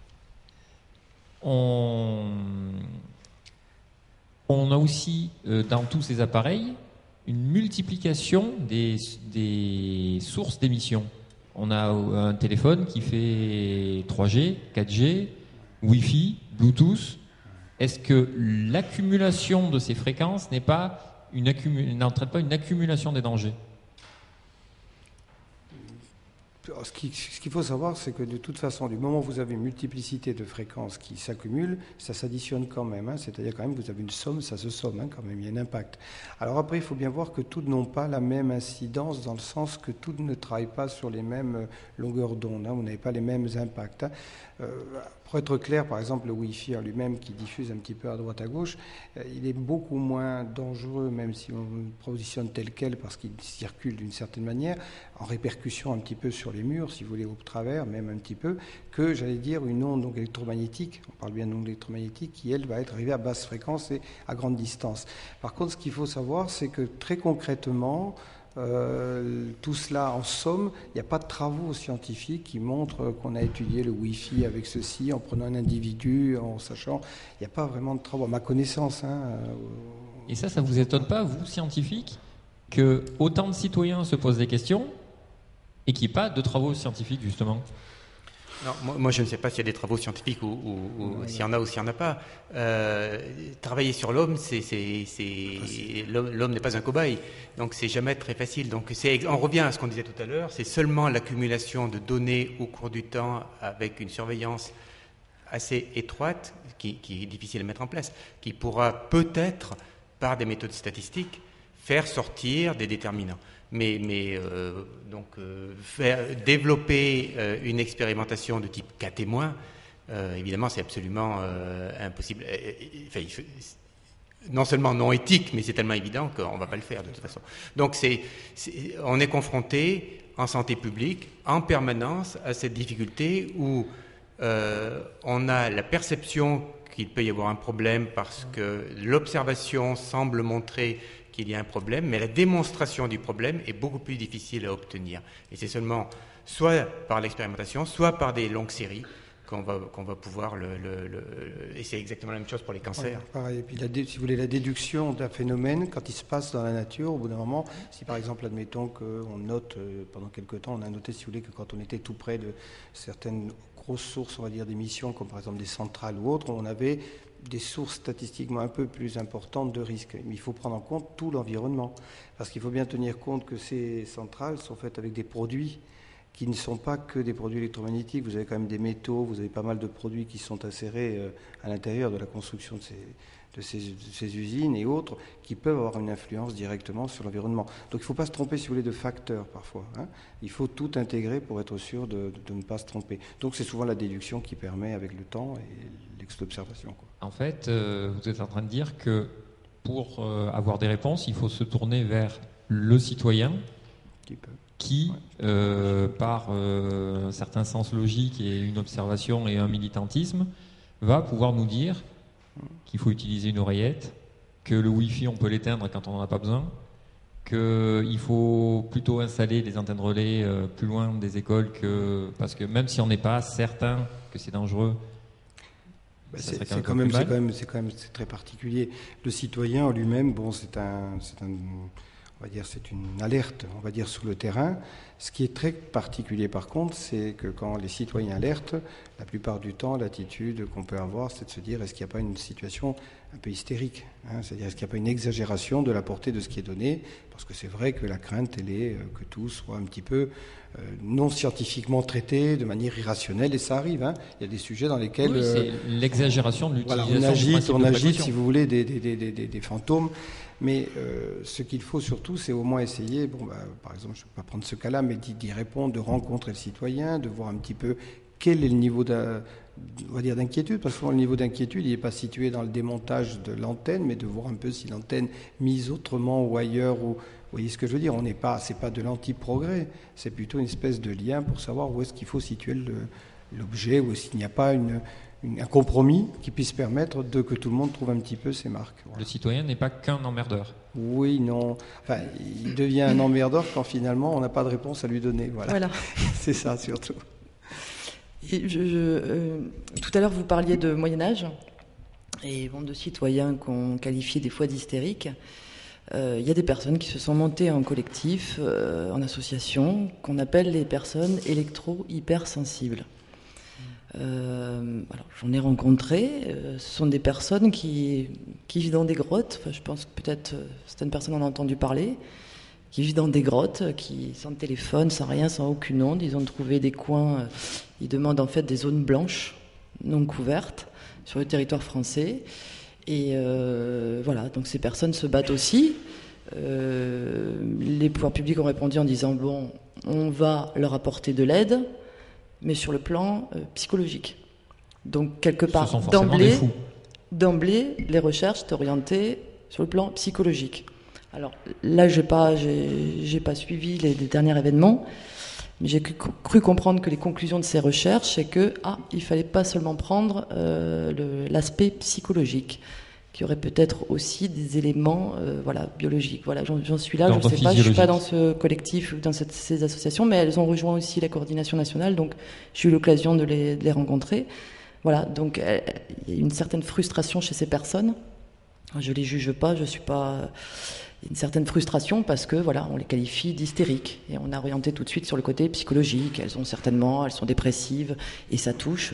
On a aussi dans tous ces appareils une multiplication des sources d'émission. On a un téléphone qui fait 3G, 4G, Wi-Fi, Bluetooth. Est-ce que l'accumulation de ces fréquences n'entraîne pas une accumulation des dangers ? Ce qu'il faut savoir, c'est que de toute façon, du moment où vous avez une multiplicité de fréquences qui s'accumulent, ça s'additionne quand même. Hein, c'est-à-dire quand même que vous avez une somme, ça se somme hein, quand même, il y a un impact. Alors après, il faut bien voir que toutes n'ont pas la même incidence dans le sens que toutes ne travaillent pas sur les mêmes longueurs d'onde. Hein, vous n'avez pas les mêmes impacts. Hein. Pour être clair, par exemple, le Wi-Fi en lui-même qui diffuse un petit peu à droite à gauche, il est beaucoup moins dangereux, même si on le positionne tel quel, parce qu'il circule d'une certaine manière, en répercussion un petit peu sur les murs, si vous voulez, au travers, même un petit peu, que, j'allais dire, une onde donc, électromagnétique, on parle bien d'onde électromagnétique, qui, elle, va être arrivée à basse fréquence et à grande distance. Par contre, ce qu'il faut savoir, c'est que très concrètement, tout cela, en somme, il n'y a pas de travaux scientifiques qui montrent qu'on a étudié le Wi-Fi avec ceci, en prenant un individu, en sachant, il n'y a pas vraiment de travaux, à ma connaissance. Hein, Et ça vous étonne pas, vous, scientifiques, que autant de citoyens se posent des questions et qu'il n'y ait pas de travaux scientifiques, justement ? Non, moi, je ne sais pas s'il y a des travaux scientifiques ou s'il y en a ou s'il n'y en a pas. Travailler sur l'homme, l'homme n'est pas un cobaye, donc c'est jamais très facile. Donc on revient à ce qu'on disait tout à l'heure, c'est seulement l'accumulation de données au cours du temps avec une surveillance assez étroite qui est difficile à mettre en place, qui pourra peut-être, par des méthodes statistiques, faire sortir des déterminants. Mais développer une expérimentation de type cas témoin, évidemment, c'est absolument impossible. Non seulement non éthique, mais c'est tellement évident qu'on ne va pas le faire de toute façon. Donc, on est confronté en santé publique en permanence à cette difficulté où on a la perception qu'il peut y avoir un problème parce que l'observation semble montrer qu'il y a un problème, mais la démonstration du problème est beaucoup plus difficile à obtenir. Et c'est seulement soit par l'expérimentation, soit par des longues séries qu'on va pouvoir et c'est exactement la même chose pour les cancers. Ouais, pareil. Et puis, si vous voulez, la déduction d'un phénomène, quand il se passe dans la nature, au bout d'un moment, si par exemple, admettons qu'on note, pendant quelque temps, on a noté, si vous voulez, que quand on était tout près de certaines grosses sources, on va dire, d'émissions, comme par exemple des centrales ou autres, on avait des sources statistiquement un peu plus importantes de risques. Mais il faut prendre en compte tout l'environnement, parce qu'il faut bien tenir compte que ces centrales sont faites avec des produits qui ne sont pas que des produits électromagnétiques. Vous avez quand même des métaux, vous avez pas mal de produits qui sont insérés à l'intérieur de la construction de ces usines et autres, qui peuvent avoir une influence directement sur l'environnement. Donc il ne faut pas se tromper, si vous voulez, de facteurs parfois. Hein. Il faut tout intégrer pour être sûr de ne pas se tromper. Donc c'est souvent la déduction qui permet, avec le temps et l'observation. En fait, vous êtes en train de dire que pour avoir des réponses, il faut se tourner vers le citoyen qui, par un certain sens logique et une observation et un militantisme, va pouvoir nous dire qu'il faut utiliser une oreillette, que le Wi-Fi, on peut l'éteindre quand on n'en a pas besoin, qu'il faut plutôt installer des antennes relais plus loin des écoles, parce que même si on n'est pas certain que c'est dangereux, c'est quand même très particulier. Le citoyen en lui-même, bon, on va dire, c'est une alerte, on va dire, sur le terrain. Ce qui est très particulier, par contre, c'est que quand les citoyens alertent, la plupart du temps, l'attitude qu'on peut avoir, c'est de se dire, est-ce qu'il n'y a pas une situation un peu hystérique, hein, c'est-à-dire, est-ce qu'il n'y a pas une exagération de la portée de ce qui est donné? Parce que c'est vrai que la crainte, elle est que tout soit un petit peu non scientifiquement traité de manière irrationnelle, et ça arrive. Hein. Il y a des sujets dans lesquels... Oui, c'est l'exagération de l'utilisation on agite, si vous voulez, des fantômes. Mais ce qu'il faut surtout, c'est au moins essayer, par exemple, je ne vais pas prendre ce cas-là, mais d'y répondre, de rencontrer le citoyen, de voir un petit peu quel est le niveau d'inquiétude, parce que le niveau d'inquiétude, il n'est pas situé dans le démontage de l'antenne, mais de voir un peu si l'antenne mise autrement ou ailleurs, ou, vous voyez ce que je veux dire, c'est pas de l'anti-progrès, c'est plutôt une espèce de lien pour savoir où est-ce qu'il faut situer l'objet, ou s'il n'y a pas un compromis qui puisse permettre que tout le monde trouve un petit peu ses marques. Voilà. Le citoyen n'est pas qu'un emmerdeur. Oui, non. Enfin, il devient un emmerdeur quand finalement on n'a pas de réponse à lui donner. Voilà. C'est ça surtout. Et tout à l'heure, vous parliez de Moyen-Âge et de citoyens qu'on qualifiait des fois d'hystériques. Il y a des personnes qui se sont montées en collectif, en association, qu'on appelle les personnes électro-hypersensibles. Alors, j'en ai rencontré. Ce sont des personnes qui vivent dans des grottes. Enfin, je pense que peut-être certaines personnes en ont entendu parler. Qui vivent dans des grottes, qui sans téléphone, sans rien, sans aucune onde. Ils ont trouvé des coins. Ils demandent en fait des zones blanches, non couvertes, sur le territoire français. Et voilà. Donc ces personnes se battent aussi. Les pouvoirs publics ont répondu en disant bon, on va leur apporter de l'aide, mais sur le plan psychologique. Donc, quelque part, d'emblée, les recherches sont orientées sur le plan psychologique. Alors, là, j'ai pas suivi les derniers événements, mais j'ai cru comprendre que les conclusions de ces recherches, c'est que, il fallait pas seulement prendre l'aspect psychologique, qu'il y aurait peut-être aussi des éléments biologiques. Voilà, j'en suis là, je ne sais pas, je ne suis pas dans ce collectif ou dans ces associations, mais elles ont rejoint aussi la coordination nationale, donc j'ai eu l'occasion de les rencontrer. Voilà, donc il y a une certaine frustration chez ces personnes. Je ne les juge pas, je ne suis pas... Il y a une certaine frustration parce que, voilà, on les qualifie d'hystériques. Et on a orienté tout de suite sur le côté psychologique. Elles sont dépressives, et ça touche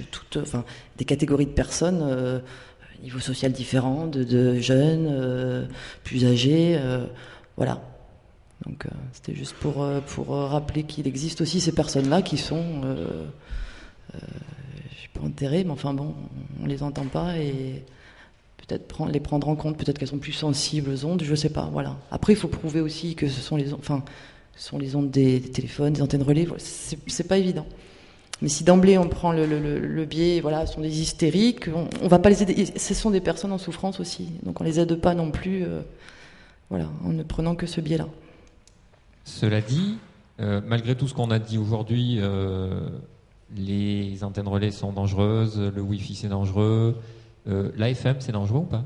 des catégories de personnes... niveau social différent, de jeunes, plus âgés, voilà. Donc c'était juste pour rappeler qu'il existe aussi ces personnes-là qui sont, je suis pas enterrées, mais enfin bon, on les entend pas et peut-être les prendre en compte, peut-être qu'elles sont plus sensibles aux ondes, je sais pas, voilà. Après il faut prouver aussi que ce sont les ondes des téléphones, des antennes relais, c'est pas évident. Mais si d'emblée on prend le biais, voilà, ce sont des hystériques, on va pas les aider. Ce sont des personnes en souffrance aussi, donc on les aide pas non plus, en ne prenant que ce biais-là. Cela dit, malgré tout ce qu'on a dit aujourd'hui, les antennes relais sont dangereuses, le Wi-Fi c'est dangereux, l'AFM c'est dangereux ou pas ?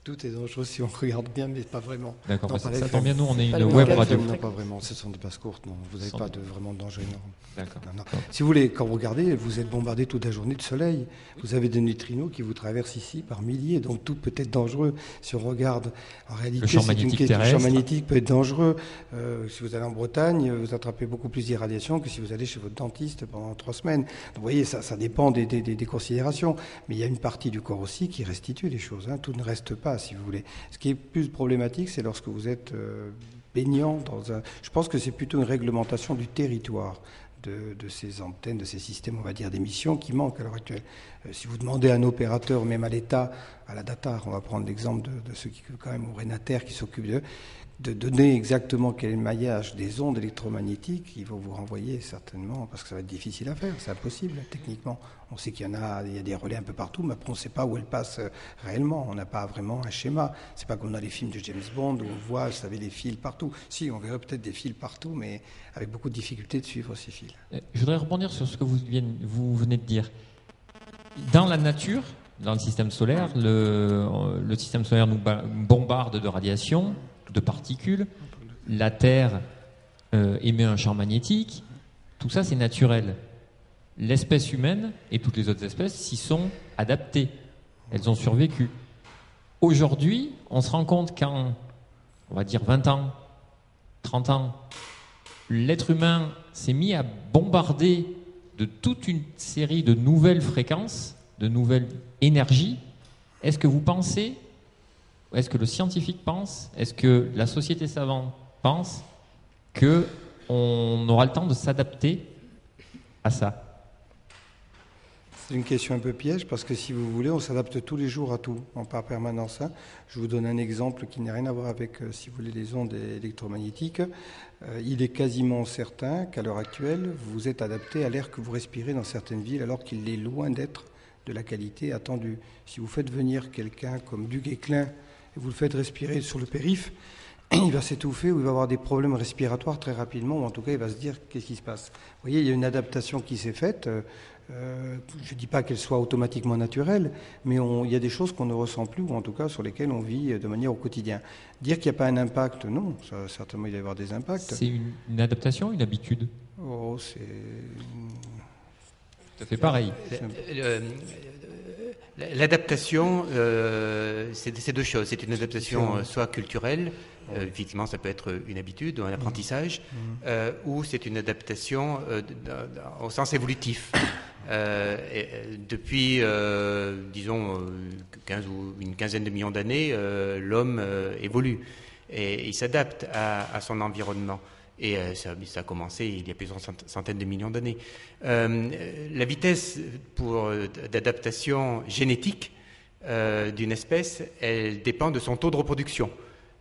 Tout est dangereux si on regarde bien, mais pas vraiment. D'accord, non, ça tombe bien, nous on est une web radio. Non, pas vraiment, ce sont des passes courtes, non, vous n'avez pas vraiment de danger énorme. D'accord. Non. Si vous voulez, quand vous regardez, vous êtes bombardé toute la journée de soleil. Vous avez des neutrinos qui vous traversent ici par milliers, donc tout peut être dangereux. Si on regarde, en réalité, le champ magnétique peut être dangereux. Si vous allez en Bretagne, vous attrapez beaucoup plus d'irradiation que si vous allez chez votre dentiste pendant 3 semaines. Donc, vous voyez, ça dépend des considérations. Mais il y a une partie du corps aussi qui restitue les choses. Tout ne reste pas, si vous voulez. Ce qui est plus problématique, c'est lorsque vous êtes baignant dans un... Je pense que c'est plutôt une réglementation du territoire de ces antennes, de ces systèmes, on va dire, d'émissions qui manquent à l'heure actuelle. Si vous demandez à un opérateur, même à l'État, à la DATAR, on va prendre l'exemple de ceux qui, quand même, au Renater, qui s'occupent d'eux, de donner exactement quel est le maillage des ondes électromagnétiques, ils vont vous renvoyer certainement, parce que ça va être difficile à faire, c'est impossible techniquement. On sait qu'il y a des relais un peu partout, mais après on ne sait pas où elles passent réellement, on n'a pas vraiment un schéma. C'est pas comme dans les films de James Bond où on voit, vous savez, les fils partout. Si, on verrait peut-être des fils partout, mais avec beaucoup de difficultés de suivre ces fils. Je voudrais rebondir sur ce que vous venez de dire. Dans la nature, dans le système solaire, le système solaire nous bombarde de radiation, de particules. La Terre émet un champ magnétique. Tout ça, c'est naturel. L'espèce humaine et toutes les autres espèces s'y sont adaptées. Elles ont survécu. Aujourd'hui, on se rend compte qu'en, on va dire 20 ans, 30 ans, l'être humain s'est mis à bombarder de toute une série de nouvelles fréquences, de nouvelles énergies. Est-ce que vous pensez, est-ce que le scientifique pense, est-ce que la société savante pense qu'on aura le temps de s'adapter à ça ? C'est une question un peu piège parce que si vous voulez, on s'adapte tous les jours à tout, en permanence. Je vous donne un exemple qui n'a rien à voir avec, si vous voulez, les ondes électromagnétiques. Il est quasiment certain qu'à l'heure actuelle, vous vous êtes adapté à l'air que vous respirez dans certaines villes alors qu'il est loin d'être de la qualité attendue. Si vous faites venir quelqu'un comme Du Guesclin et vous le faites respirer sur le périph', il va s'étouffer ou il va avoir des problèmes respiratoires très rapidement, ou en tout cas il va se dire qu'est-ce qui se passe. Vous voyez, il y a une adaptation qui s'est faite. Je ne dis pas qu'elle soit automatiquement naturelle, mais il y a des choses qu'on ne ressent plus, ou en tout cas sur lesquelles on vit de manière au quotidien. Dire qu'il n'y a pas un impact, non, certainement il va y avoir des impacts. C'est une adaptation, une habitude ? Oh, c'est... C'est pareil. L'adaptation, c'est deux choses. C'est une adaptation soit culturelle, effectivement ça peut être une habitude ou un apprentissage, ou c'est une adaptation au sens évolutif. Depuis, disons, 15 ou une quinzaine de millions d'années, l'homme évolue et il s'adapte à son environnement. Et ça a commencé il y a plusieurs centaines de millions d'années. La vitesse d'adaptation génétique d'une espèce, elle dépend de son taux de reproduction.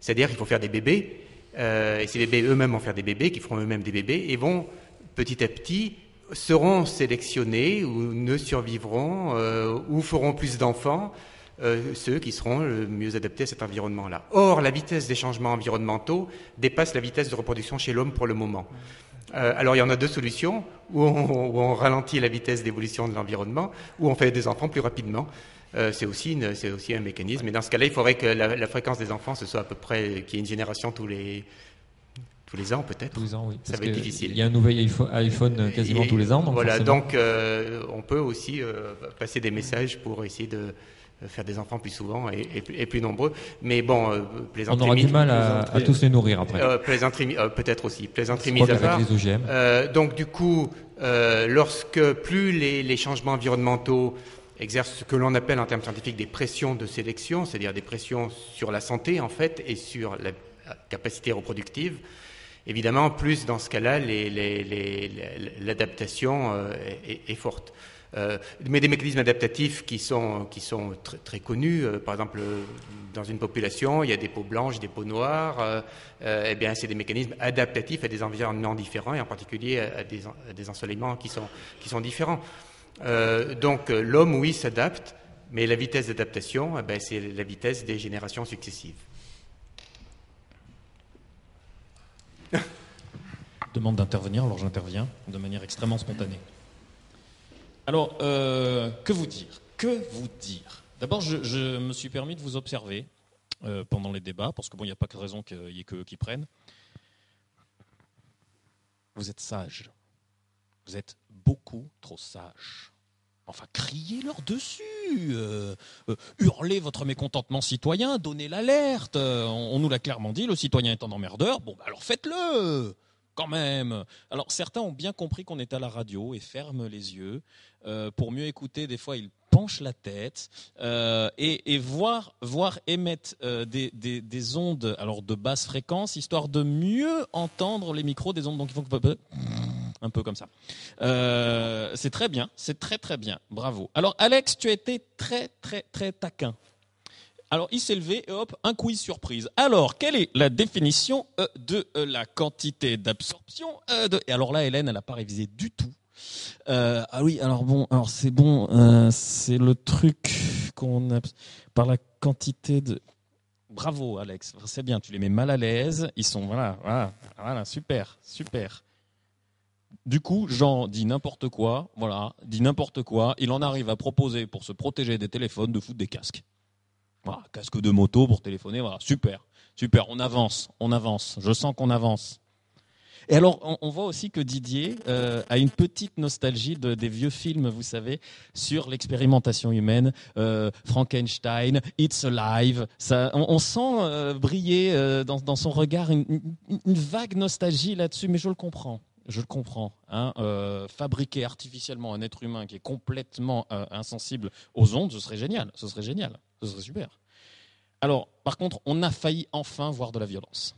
C'est-à-dire qu'il faut faire des bébés, et ces bébés eux-mêmes vont faire des bébés, qui feront eux-mêmes des bébés, et vont petit à petit seront sélectionnés ou ne survivront ou feront plus d'enfants. Ceux qui seront le mieux adaptés à cet environnement-là. Or, la vitesse des changements environnementaux dépasse la vitesse de reproduction chez l'homme pour le moment. Alors, il y en a deux solutions, où on ralentit la vitesse d'évolution de l'environnement, ou on fait des enfants plus rapidement. C'est aussi un mécanisme. Mais dans ce cas-là, il faudrait que la fréquence des enfants, ce soit à peu près qu'il y ait une génération tous les ans, peut-être. Tous les ans, oui. Ça va être difficile. Il y a un nouvel iPhone quasiment tous les ans. Donc voilà, forcément. donc on peut aussi passer des messages pour essayer de faire des enfants plus souvent et plus nombreux. Mais bon, on aura du mal à tous les nourrir après. Peut-être aussi. Plaisanterie mise à part. Les OGM. Donc du coup, lorsque plus les changements environnementaux exercent ce que l'on appelle en termes scientifiques des pressions de sélection, c'est-à-dire des pressions sur la santé en fait et sur la capacité reproductive, évidemment, plus dans ce cas-là, l'adaptation est forte. Mais des mécanismes adaptatifs qui sont très, très connus, par exemple, dans une population, il y a des peaux blanches, des peaux noires, eh bien, c'est des mécanismes adaptatifs à des environnements différents, et en particulier à des ensoleillements qui sont différents. Donc, l'homme, oui, s'adapte, mais la vitesse d'adaptation, eh bien, c'est la vitesse des générations successives. Demande d'intervenir, alors j'interviens de manière extrêmement spontanée. Alors, que vous dire D'abord, je me suis permis de vous observer pendant les débats, parce que bon, il n'y a pas de raison qu'il n'y ait qu'eux qui prennent. Vous êtes sages. Vous êtes beaucoup trop sages. Enfin, criez-leur dessus, hurlez votre mécontentement citoyen, donnez l'alerte. On nous l'a clairement dit, le citoyen est un emmerdeur. Bon, bah alors faites-le quand même. Alors, certains ont bien compris qu'on est à la radio et ferment les yeux. Pour mieux écouter, des fois, ils penchent la tête et voir émettre des ondes alors de basse fréquence, histoire de mieux entendre les micros des ondes. Donc, il faut un peu comme ça. C'est très bien, c'est très très bien. Bravo. Alors, Alex, tu as été très très très taquin. Alors, il s'est levé et hop, un quiz surprise. Alors, quelle est la définition de la quantité d'absorption Et alors là, Hélène, elle n'a pas révisé du tout. Ah oui, alors c'est bon, c'est le truc qu'on a par la quantité de. Bravo, Alex, c'est bien, tu les mets mal à l'aise. Ils sont voilà, super. Du coup, Jean dit n'importe quoi, il en arrive à proposer pour se protéger des téléphones de foutre des casques. Voilà, casque de moto pour téléphoner, voilà, super, on avance, je sens qu'on avance. Et alors, on voit aussi que Didier a une petite nostalgie des vieux films, vous savez, sur l'expérimentation humaine, Frankenstein, It's Alive. Ça, on sent briller dans son regard une vague nostalgie là-dessus, mais je le comprends. Hein, fabriquer artificiellement un être humain qui est complètement insensible aux ondes, ce serait génial, ce serait super. Alors, par contre, on a failli enfin voir de la violence.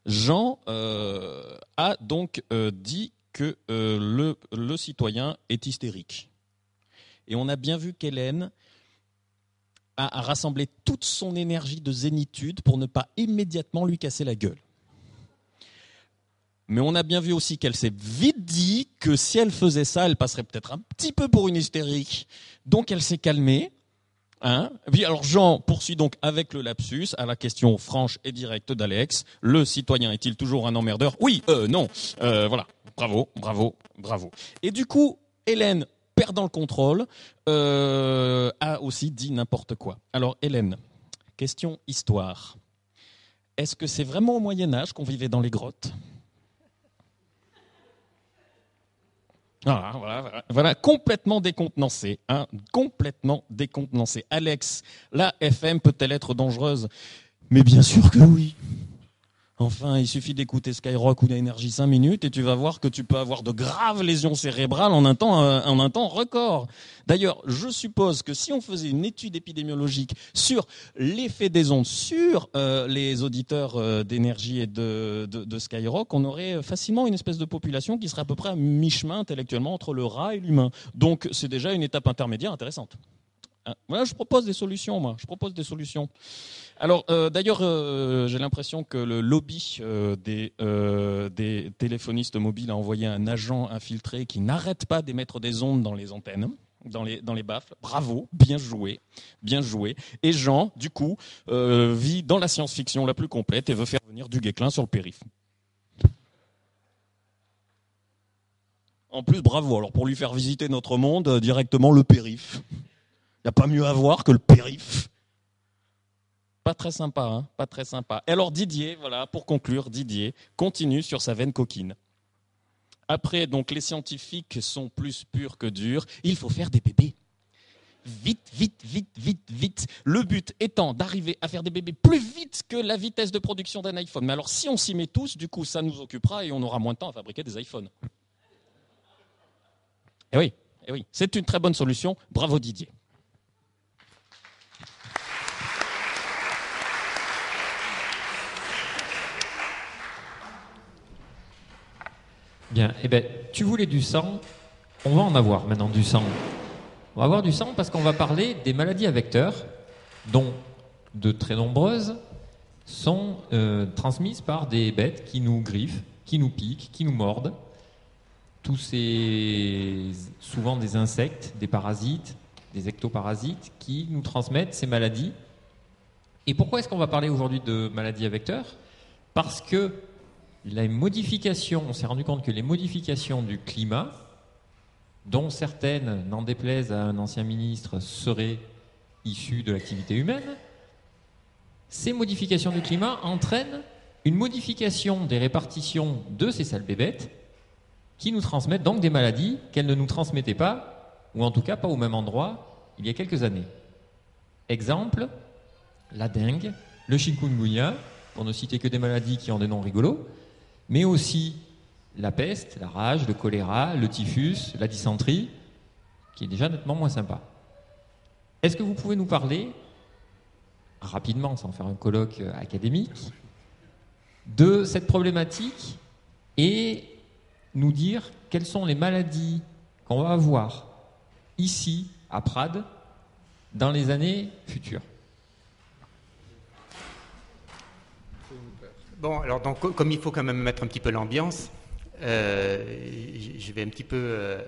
Jean a donc dit que le citoyen est hystérique. Et on a bien vu qu'Hélène a rassemblé toute son énergie de zénitude pour ne pas immédiatement lui casser la gueule. Mais on a bien vu aussi qu'elle s'est vite dit que si elle faisait ça, elle passerait peut-être un petit peu pour une hystérique. Donc elle s'est calmée. Hein. Et puis alors Jean poursuit donc avec le lapsus à la question franche et directe d'Alex. Le citoyen est-il toujours un emmerdeur ? Oui, non. Voilà. Bravo. Et du coup, Hélène, perdant le contrôle, a aussi dit n'importe quoi. Alors Hélène, question histoire. Est-ce que c'est vraiment au Moyen-Âge qu'on vivait dans les grottes ? Voilà, complètement décontenancé, hein, complètement décontenancé. Alex, la FM peut-elle être dangereuse ? Mais bien sûr que oui. Enfin, il suffit d'écouter Skyrock ou d'Énergie 5 minutes et tu vas voir que tu peux avoir de graves lésions cérébrales en un temps record. D'ailleurs, je suppose que si on faisait une étude épidémiologique sur l'effet des ondes sur les auditeurs d'Énergie et de Skyrock, on aurait facilement une espèce de population qui serait à peu près à mi-chemin intellectuellement entre le rat et l'humain. Donc, c'est déjà une étape intermédiaire intéressante. Voilà, je propose des solutions. Alors, d'ailleurs, j'ai l'impression que le lobby des téléphonistes mobiles a envoyé un agent infiltré qui n'arrête pas d'émettre des ondes dans les antennes, dans les baffles. Bravo, bien joué. Et Jean, du coup, vit dans la science-fiction la plus complète et veut faire venir du Guesclin sur le périph'. En plus, bravo. Alors, pour lui faire visiter notre monde, directement le périph'. Il n'y a pas mieux à voir que le périph'. Pas très sympa, hein, pas très sympa. Et alors Didier, voilà, pour conclure, Didier continue sur sa veine coquine. Après, donc, les scientifiques sont plus purs que durs. Il faut faire des bébés. Vite. Le but étant d'arriver à faire des bébés plus vite que la vitesse de production d'un iPhone. Mais alors, si on s'y met tous, du coup, ça nous occupera et on aura moins de temps à fabriquer des iPhones. Eh oui, c'est une très bonne solution. Bravo Didier. Bien, tu voulais du sang, on va en avoir maintenant du sang. On va avoir du sang parce qu'on va parler des maladies à vecteurs, dont de très nombreuses sont transmises par des bêtes qui nous griffent, qui nous piquent, qui nous mordent. Tous ces, souvent des insectes, des parasites, des ectoparasites qui nous transmettent ces maladies. Et pourquoi est-ce qu'on va parler aujourd'hui de maladies à vecteurs ? Parce que on s'est rendu compte que les modifications du climat, dont certaines, n'en déplaise à un ancien ministre, seraient issues de l'activité humaine, ces modifications du climat entraînent une modification des répartitions de ces sales bébêtes qui nous transmettent donc des maladies qu'elles ne nous transmettaient pas, ou en tout cas pas au même endroit, il y a quelques années. Exemple, la dengue, le chikungunya, pour ne citer que des maladies qui ont des noms rigolos, mais aussi la peste, la rage, le choléra, le typhus, la dysenterie, qui est déjà nettement moins sympa. Est-ce que vous pouvez nous parler, rapidement, sans faire un colloque académique, de cette problématique et nous dire quelles sont les maladies qu'on va avoir ici, à Prades, dans les années futures ? Bon, alors donc, comme il faut quand même mettre un petit peu l'ambiance, je vais un petit peu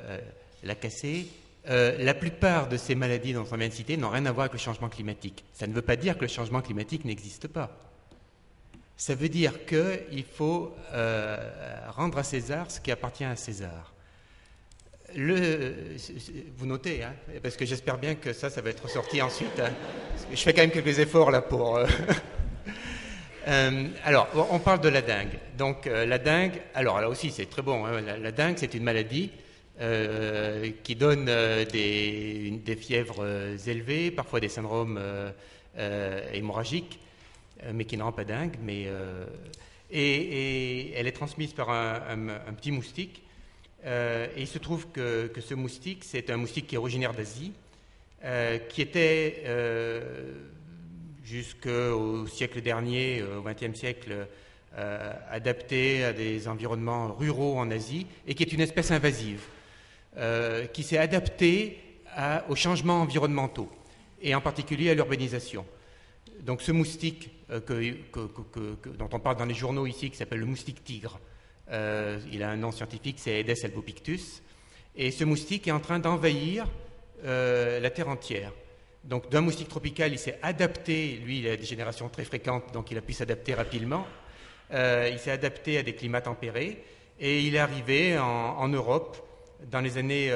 la casser. La plupart de ces maladies dont on vient de citer n'ont rien à voir avec le changement climatique. Ça ne veut pas dire que le changement climatique n'existe pas. Ça veut dire qu'il faut rendre à César ce qui appartient à César. Vous notez, hein, parce que j'espère bien que ça va être ressorti ensuite. Hein, parce que je fais quand même quelques efforts là pour... alors, on parle de la dengue. Donc, la dengue, alors là aussi, c'est très bon. Hein, la dengue, c'est une maladie qui donne des fièvres élevées, parfois des syndromes hémorragiques, mais qui ne rend pas dingue. Et elle est transmise par un petit moustique. Et il se trouve que ce moustique, c'est un moustique qui est originaire d'Asie, qui était... jusqu'au siècle dernier, au XXe siècle, adapté à des environnements ruraux en Asie, et qui est une espèce invasive, qui s'est adaptée aux changements environnementaux, et en particulier à l'urbanisation. Donc ce moustique dont on parle dans les journaux ici, qui s'appelle le moustique tigre, il a un nom scientifique, c'est Aedes albopictus, et ce moustique est en train d'envahir la Terre entière. Donc d'un moustique tropical, il s'est adapté, lui il a des générations très fréquentes, donc il a pu s'adapter rapidement, il s'est adapté à des climats tempérés, et il est arrivé en Europe dans les années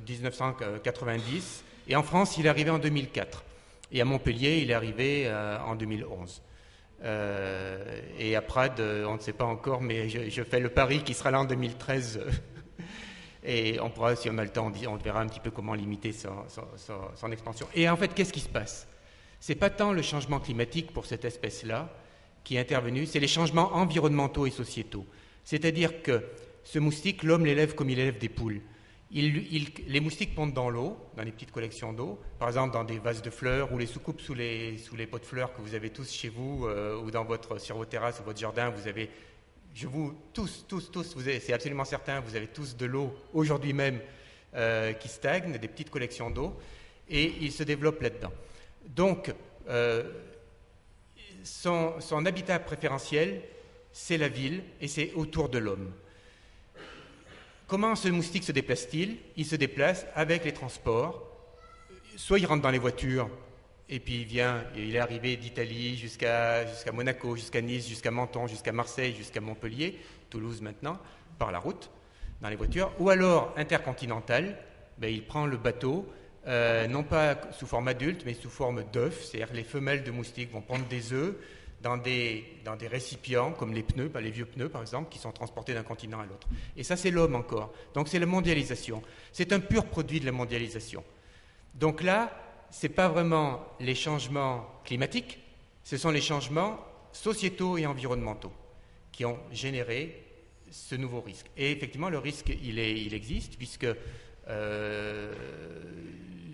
1990, et en France il est arrivé en 2004, et à Montpellier il est arrivé en 2011. Et à Prades, on ne sait pas encore, mais je fais le pari qu'il sera là en 2013. Et on pourra, si on a le temps, on verra un petit peu comment limiter son expansion. Et en fait, qu'est-ce qui se passe? C'est pas tant le changement climatique pour cette espèce-là qui est intervenu, c'est les changements environnementaux et sociétaux. C'est-à-dire que ce moustique, l'homme l'élève comme il élève des poules. Les moustiques pondent dans l'eau, dans les petites collections d'eau, par exemple dans des vases de fleurs ou les soucoupes sous les pots de fleurs que vous avez tous chez vous ou sur vos terrasses ou votre jardin, vous avez... tous, c'est absolument certain, vous avez tous de l'eau aujourd'hui même qui stagne, des petites collections d'eau, et il se développe là-dedans. Donc, son habitat préférentiel, c'est la ville, et c'est autour de l'homme. Comment ce moustique se déplace-t-il? Il se déplace avec les transports. Soit il rentre dans les voitures, et puis il est arrivé d'Italie jusqu'à Monaco, jusqu'à Nice, jusqu'à Menton, jusqu'à Marseille, jusqu'à Montpellier, Toulouse maintenant, par la route, dans les voitures. Ou alors, intercontinental, il prend le bateau, non pas sous forme adulte, mais sous forme d'œuf, c'est-à-dire les femelles de moustiques vont pondre des œufs dans des récipients, comme les pneus, les vieux pneus par exemple, qui sont transportés d'un continent à l'autre. Et ça, c'est l'homme encore. Donc c'est la mondialisation. C'est un pur produit de la mondialisation. Donc là, ce n'est pas vraiment les changements climatiques, ce sont les changements sociétaux et environnementaux qui ont généré ce nouveau risque. Et effectivement, le risque, il existe, puisque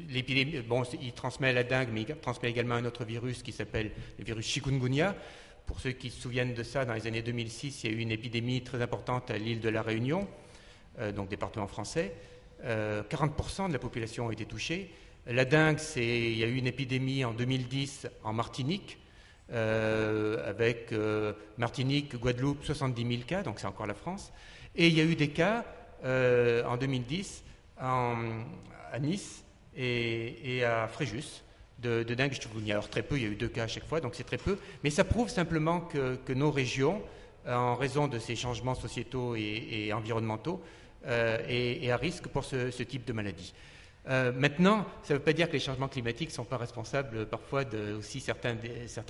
l'épidémie, il transmet la dengue, mais il transmet également un autre virus qui s'appelle le virus chikungunya. Pour ceux qui se souviennent de ça, dans les années 2006, il y a eu une épidémie très importante à l'île de la Réunion, donc département français. 40% de la population a été touchée. La dengue, il y a eu une épidémie en 2010 en Martinique, avec Martinique, Guadeloupe, 70 000 cas, donc c'est encore la France. Et il y a eu des cas en 2010 à Nice et à Fréjus de dengue chikungunya. Alors très peu, il y a eu 2 cas à chaque fois, donc c'est très peu. Mais ça prouve simplement que nos régions, en raison de ces changements sociétaux et environnementaux, est à risque pour ce type de maladie. Maintenant, ça ne veut pas dire que les changements climatiques ne sont pas responsables parfois aussi certains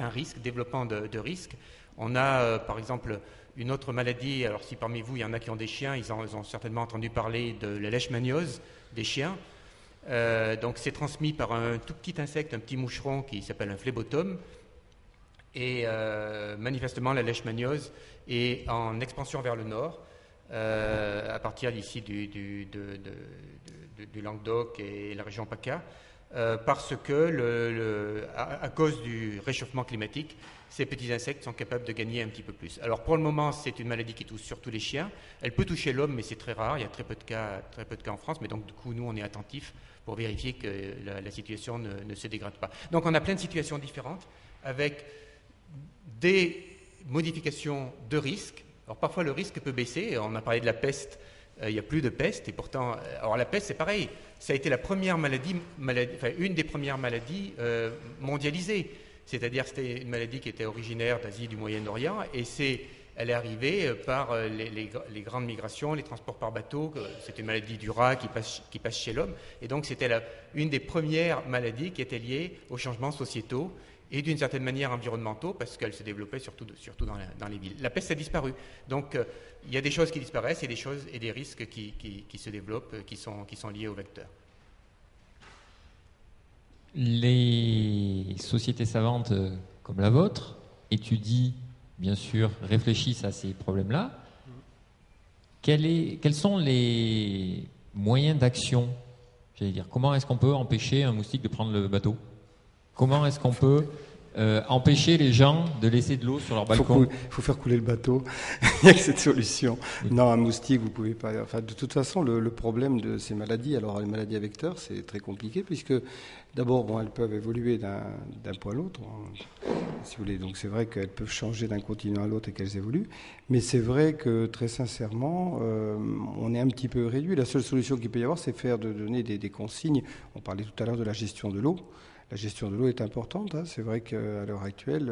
risques, développement de risques. On a par exemple une autre maladie, alors si parmi vous il y en a qui ont des chiens, ils ont certainement entendu parler de la leishmaniose des chiens. Donc c'est transmis par un tout petit insecte, un petit moucheron qui s'appelle un phlébotome. Et manifestement la leishmaniose est en expansion vers le nord, à partir d'ici du Languedoc et la région PACA, parce que à cause du réchauffement climatique, ces petits insectes sont capables de gagner un petit peu plus. Alors pour le moment, c'est une maladie qui touche surtout les chiens. Elle peut toucher l'homme, mais c'est très rare. Il y a très peu de cas en France. Mais donc du coup, nous, on est attentifs pour vérifier que la situation ne se dégrade pas. Donc on a plein de situations différentes avec des modification de risque. Alors parfois le risque peut baisser, on a parlé de la peste, il n'y a plus de peste, et pourtant, alors la peste c'est pareil, ça a été la première une des premières maladies mondialisées, c'est-à-dire c'était une maladie qui était originaire d'Asie, du Moyen-Orient, et elle est arrivée par les grandes migrations, les transports par bateau, c'était une maladie du rat qui passe chez l'homme, et donc c'était une des premières maladies qui était liée aux changements sociétaux, et d'une certaine manière environnementaux, parce qu'elle se développait surtout dans les villes. La peste a disparu. Donc, il y a des choses qui disparaissent et des choses et des risques qui se développent, qui sont liés au vecteur. Les sociétés savantes comme la vôtre étudient, bien sûr, réfléchissent à ces problèmes-là. Quels sont les moyens d'action? J'allais dire, comment est-ce qu'on peut empêcher un moustique de prendre le bateau? Comment est-ce qu'on peut empêcher les gens de laisser de l'eau sur leur balcon? Il faut faire couler le bateau. Il n'y a que cette solution. Oui. Non, un moustique, vous pouvez pas. Enfin, de toute façon, le problème de ces maladies, alors les maladies à vecteurs, c'est très compliqué puisque d'abord, elles peuvent évoluer d'un point à l'autre, si vous voulez. Donc c'est vrai qu'elles peuvent changer d'un continent à l'autre et qu'elles évoluent. Mais c'est vrai que très sincèrement, on est un petit peu réduit. La seule solution qu'il peut y avoir, c'est de donner des consignes. On parlait tout à l'heure de la gestion de l'eau. La gestion de l'eau est importante. C'est vrai qu'à l'heure actuelle,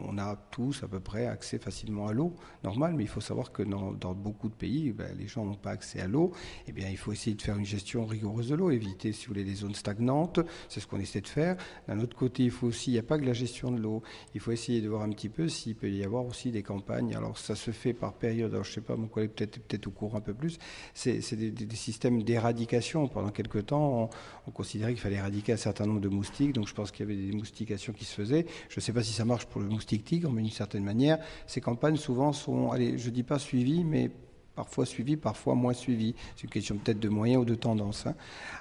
on a tous à peu près accès facilement à l'eau, normal, mais il faut savoir que dans beaucoup de pays, les gens n'ont pas accès à l'eau. Eh bien, il faut essayer de faire une gestion rigoureuse de l'eau, éviter, si vous voulez, les zones stagnantes. C'est ce qu'on essaie de faire. D'un autre côté, il n'y a pas que la gestion de l'eau. Il faut essayer de voir un petit peu s'il peut y avoir aussi des campagnes. Alors, ça se fait par période. Alors, je ne sais pas, mon collègue peut-être au courant un peu plus. C'est des systèmes d'éradication. Pendant quelque temps, on considérait qu'il fallait éradiquer un certain nombre de moustiques, donc je pense qu'il y avait des moustications qui se faisaient. Je ne sais pas si ça marche pour le moustique tigre, mais d'une certaine manière, ces campagnes souvent sont, allez, je ne dis pas suivies, mais parfois suivies, parfois moins suivies. C'est une question peut-être de moyens ou de tendance.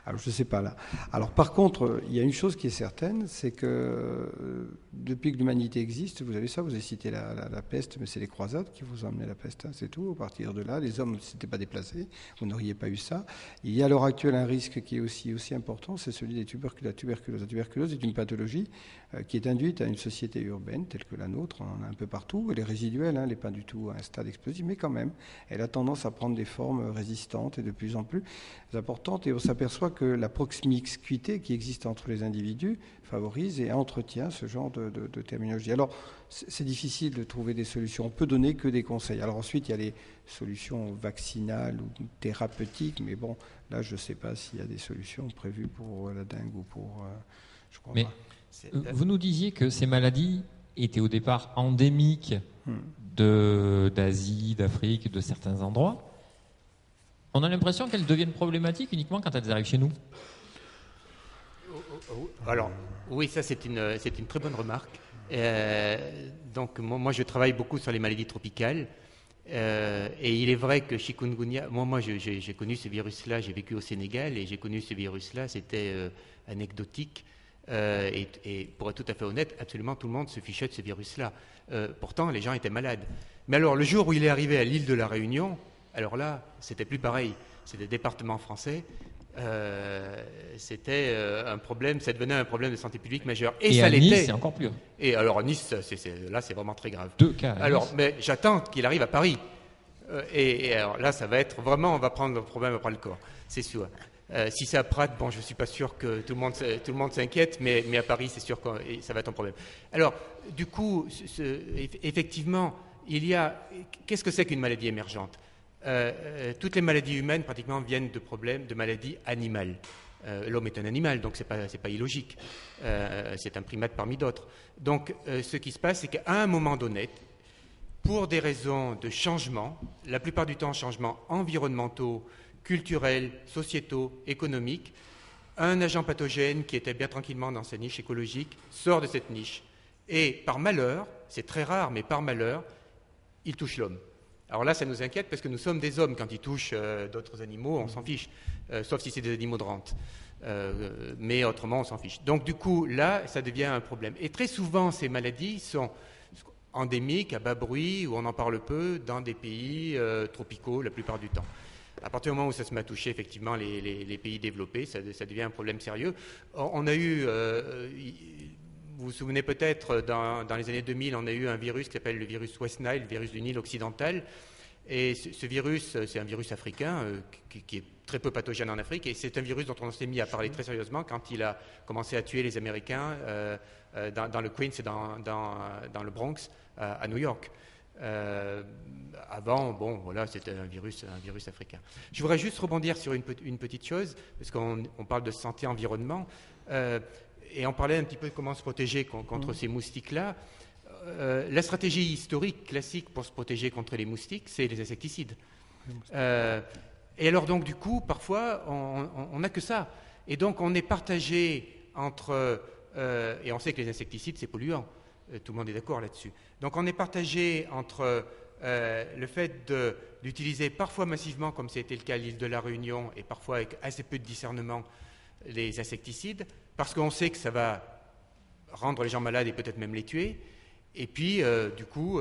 Alors je ne sais pas là. Alors par contre, il y a une chose qui est certaine, c'est que depuis que l'humanité existe, vous avez ça, vous avez cité la peste, mais c'est les croisades qui vous ont amené la peste, c'est tout. À partir de là, les hommes ne s'étaient pas déplacés, vous n'auriez pas eu ça. Il y a à l'heure actuelle un risque qui est aussi important, c'est celui des tuberculoses. La tuberculose est une pathologie qui est induite à une société urbaine telle que la nôtre, on en a un peu partout. Elle est résiduelle, elle n'est pas du tout à un stade explosif, mais quand même, elle a tendance à prendre des formes résistantes et de plus en plus importantes. Et on s'aperçoit que la proximité qui existe entre les individus favorise et entretient ce genre de terminologie. Alors, c'est difficile de trouver des solutions. On peut donner que des conseils. Alors ensuite, il y a les solutions vaccinales ou thérapeutiques, mais bon, là, je ne sais pas s'il y a des solutions prévues pour la dengue ou pour... je crois pas. Vous nous disiez que ces maladies étaient au départ endémiques d'Asie, d'Afrique, de certains endroits. On a l'impression qu'elles deviennent problématiques uniquement quand elles arrivent chez nous. Alors, oui, ça c'est une très bonne remarque. Donc, moi, je travaille beaucoup sur les maladies tropicales. Et il est vrai que chikungunya, moi j'ai connu ce virus-là, j'ai vécu au Sénégal et j'ai connu ce virus-là, c'était anecdotique. Et pour être tout à fait honnête, absolument tout le monde se fichait de ce virus-là. Pourtant, les gens étaient malades. Mais alors, le jour où il est arrivé à l'île de la Réunion, alors là, c'était plus pareil. C'était département français. C'était un problème, ça devenait un problème de santé publique majeur. Et ça l'était. Nice, c'est encore plus. Et alors, Nice, là, c'est vraiment très grave. 2 cas. Alors, Nice. Mais j'attends qu'il arrive à Paris. Et alors là, ça va être vraiment, on va prendre le problème à bras le corps, c'est sûr. Si c'est à Prat, bon, je ne suis pas sûr que tout le monde s'inquiète, mais à Paris, c'est sûr que ça va être un problème. Alors, du coup, effectivement, qu'est-ce que c'est qu'une maladie émergente ? Toutes les maladies humaines, pratiquement, viennent de maladies animales. L'homme est un animal, donc c'est pas illogique. C'est un primate parmi d'autres. Donc, ce qui se passe, c'est qu'à un moment donné, pour des raisons de changement, la plupart du temps changements environnementaux, culturels, sociétaux, économiques, un agent pathogène qui était bien tranquillement dans sa niche écologique sort de cette niche. Et par malheur, c'est très rare, mais par malheur, il touche l'homme. Alors là, ça nous inquiète parce que nous sommes des hommes. Quand ils touchent d'autres animaux, on s'en fiche, sauf si c'est des animaux de rente. Mais autrement, on s'en fiche. Donc du coup, là, ça devient un problème. Et très souvent, ces maladies sont endémiques, à bas bruit, où on en parle peu, dans des pays tropicaux la plupart du temps. À partir du moment où ça se met à toucher effectivement les pays développés, ça devient un problème sérieux. On a eu, vous souvenez peut-être, dans les années 2000, on a eu un virus qui s'appelle le virus West Nile, le virus du Nil occidental. Et ce virus, c'est un virus africain qui est très peu pathogène en Afrique. Et c'est un virus dont on s'est mis à parler très sérieusement quand il a commencé à tuer les Américains dans le Queens et dans le Bronx à New York. Avant, bon, voilà, c'était un virus africain. Je voudrais juste rebondir sur une petite chose, parce qu'on parle de santé-environnement, et on parlait un petit peu de comment se protéger contre ces moustiques-là. La stratégie historique classique pour se protéger contre les moustiques, c'est les insecticides. Et alors donc, du coup, parfois, on n'a que ça. Et donc, on est partagé entre... et on sait que les insecticides, c'est polluant. Tout le monde est d'accord là-dessus. Donc, on est partagé entre le fait d'utiliser parfois massivement, comme c'était le cas à l'île de la Réunion, et parfois avec assez peu de discernement, les insecticides, parce qu'on sait que ça va rendre les gens malades et peut-être même les tuer. Et puis, du coup,